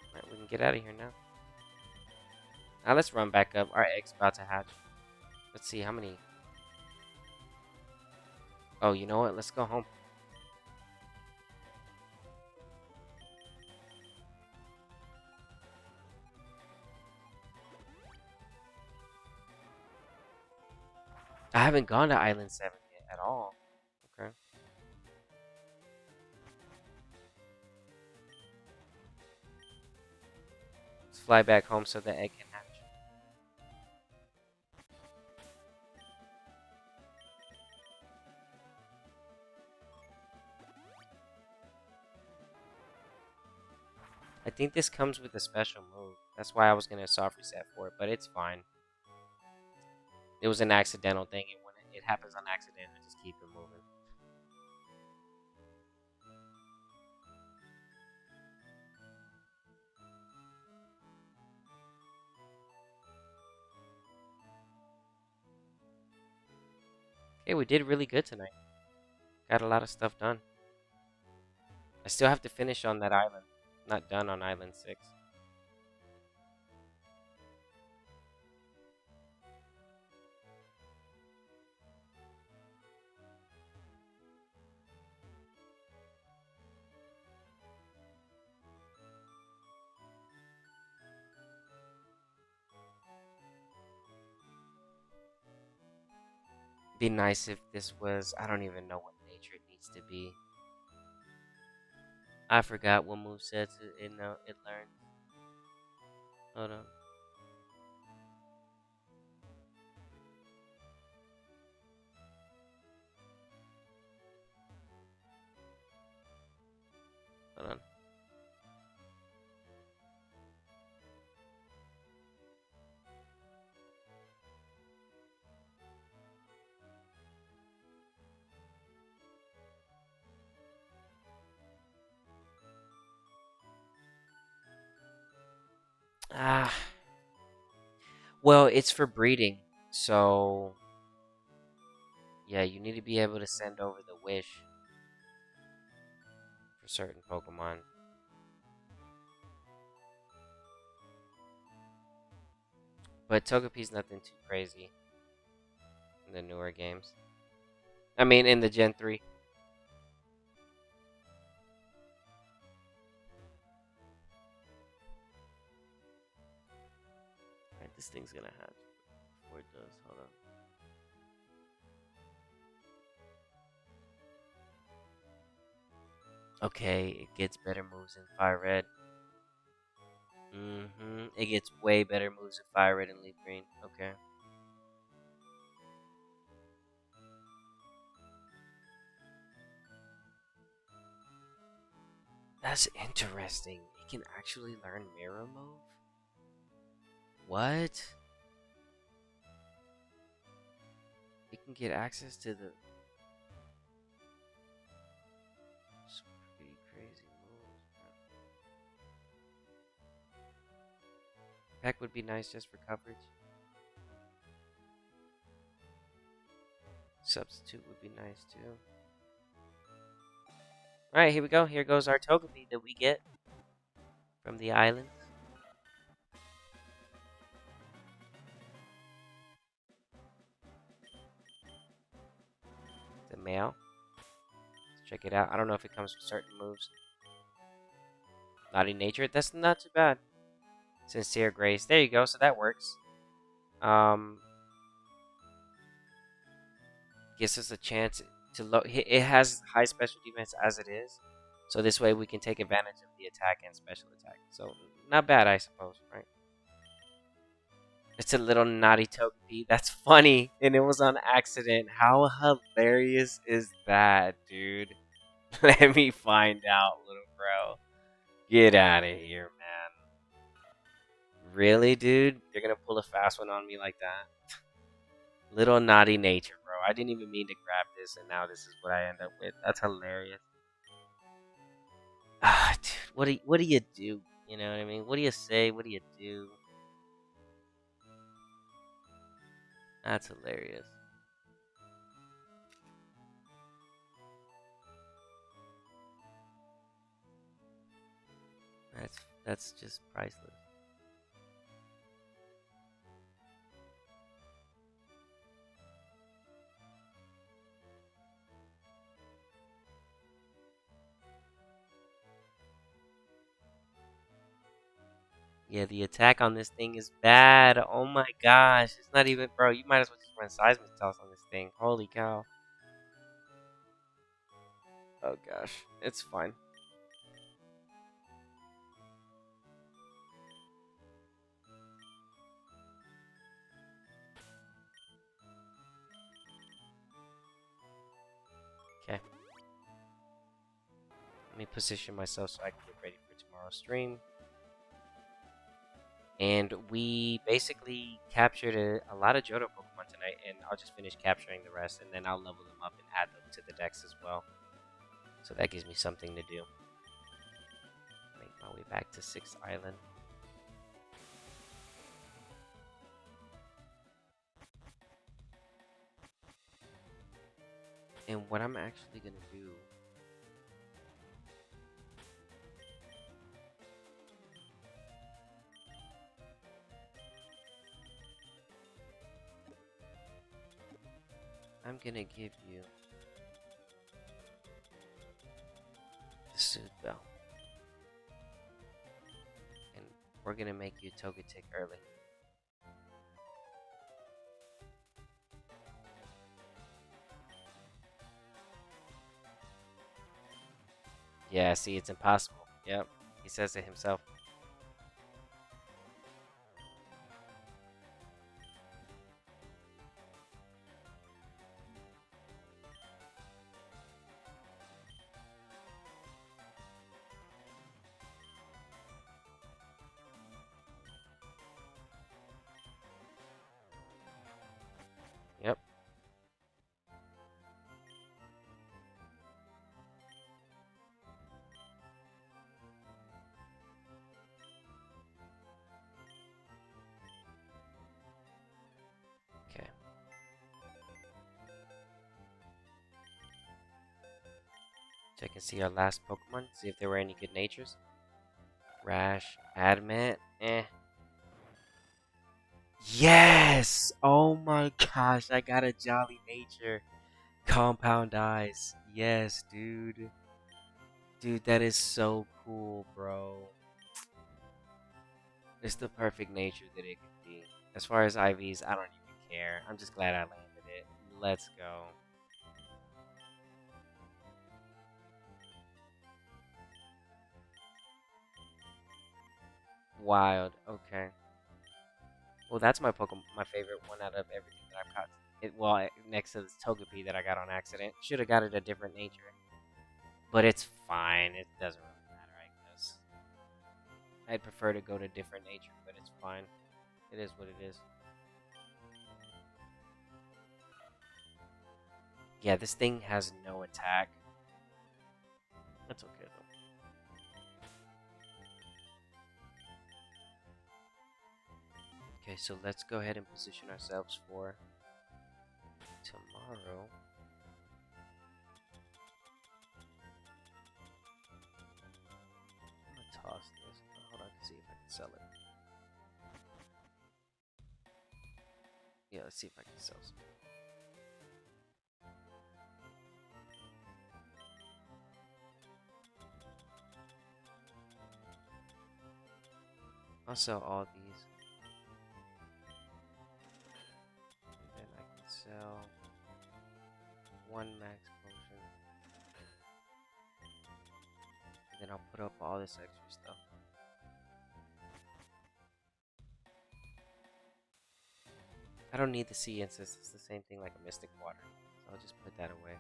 Alright, we can get out of here now. Now let's run back up. Our egg's about to hatch. Let's see how many. Oh, you know what? Let's go home. I haven't gone to Island 7 yet at all. Okay. Let's fly back home so the egg can hatch. I think this comes with a special move. That's why I was gonna soft reset for it, but it's fine. It was an accidental thing, and when it happens on accident, I just keep it moving. Okay, we did really good tonight. Got a lot of stuff done. I still have to finish on that island. Not done on Island 6. Be nice if this was... I don't even know what nature it needs to be. I forgot what movesets it learned. Hold on. Hold on. Ah. Well, it's for breeding. So... yeah, you need to be able to send over the wish for certain Pokemon. But Togepi's nothing too crazy in the newer games. I mean, in the Gen 3. Alright, this thing's gonna hatch before it does. Hold on. Okay, it gets better moves in Fire Red. It gets way better moves in Fire Red and Leaf Green. Okay. That's interesting. It can actually learn Mirror Move? What? It can get access to the... some pretty crazy moves. Peck would be nice just for coverage. Substitute would be nice too. Alright, here we go. Here goes our Togepi that we get from the islands. The male. Let's check it out. I don't know if it comes with certain moves. Naughty Nature. That's not too bad. Sincere Grace. There you go. So that works. Gives us a chance to it has high special defense as it is. So this way we can take advantage of the attack and special attack. So not bad, I suppose, right? It's a little naughty Togepi. That's funny. And it was on accident. How hilarious is that, dude? Let me find out, little bro. Get out of here, man. Really, dude? You're gonna pull a fast one on me like that? Little naughty nature, bro. I didn't even mean to grab this, and now this is what I end up with. That's hilarious. Ah, dude, what do you do? You know what I mean? What do you say? What do you do? That's hilarious. That's just priceless. Yeah, the attack on this thing is bad. Oh my gosh. It's not even, bro, you might as well just run seismic toss on this thing. Holy cow. Oh gosh. It's fine. Okay. Let me position myself so I can get ready for tomorrow's stream. And we basically captured a lot of Johto Pokemon tonight, and I'll just finish capturing the rest, and then I'll level them up and add them to the decks as well. So that gives me something to do. Make my way back to 6th Island. And what I'm actually going to do... I'm going to give you the Soothe Bell. And we're going to make you Togetic early. Yeah, see, it's impossible. Yep, he says it himself. Yep. Okay. Check and see our last Pokemon. See if there were any good natures. Rash, Adamant, Yes! Oh my gosh, I got a Jolly Nature. Compound Eyes. Yes, dude. Dude, that is so cool, bro. It's the perfect nature that it could be. As far as IVs, I don't even care. I'm just glad I landed it. Let's go. Wild. Okay. Well, that's my Pokemon, my favorite one out of everything that I've caught. Next to this Togepi that I got on accident. Should have got it a different nature. But it's fine. It doesn't really matter, I guess. I'd prefer to go to different nature, but it's fine. It is what it is. Yeah, this thing has no attack. That's okay, though. Okay, so let's go ahead and position ourselves for tomorrow. I'm gonna toss this. Hold on to see if I can sell it. Yeah, let's see if I can sell some. I'll sell all these. And then I can sell one max potion. And then I'll put up all this extra stuff. I don't need the sea incense. It's the same thing like a mystic water. So I'll just put that away.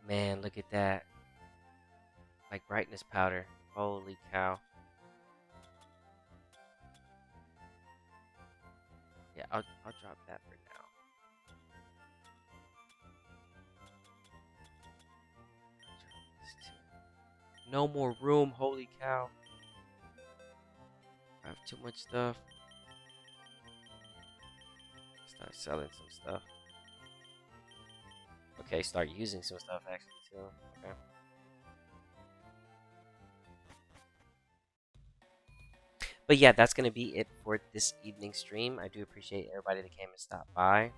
Man, look at that. Like brightness powder. Holy cow. Yeah, I'll drop that for now. I'll drop this too. No more room. Holy cow. I have too much stuff. Start selling some stuff. Okay, start using some stuff actually too. Okay. But yeah, that's gonna be it for this evening stream. I do appreciate everybody that came and stopped by,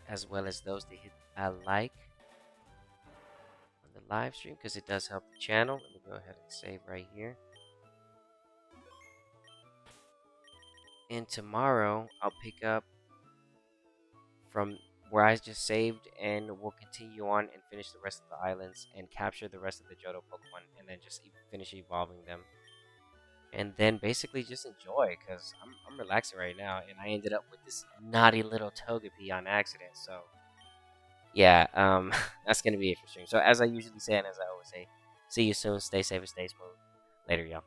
as well as those that hit a like on the live stream because it does help the channel. Let me go ahead and save right here. And tomorrow I'll pick up from where I just saved, and we'll continue on and finish the rest of the islands and capture the rest of the Johto Pokemon, and then just finish evolving them. And then basically just enjoy, because I'm relaxing right now, and I ended up with this naughty little Togepi on accident. So yeah, that's gonna be it for stream. So as I usually say, and as I always say, see you soon. Stay safe and stay smooth. Later, y'all.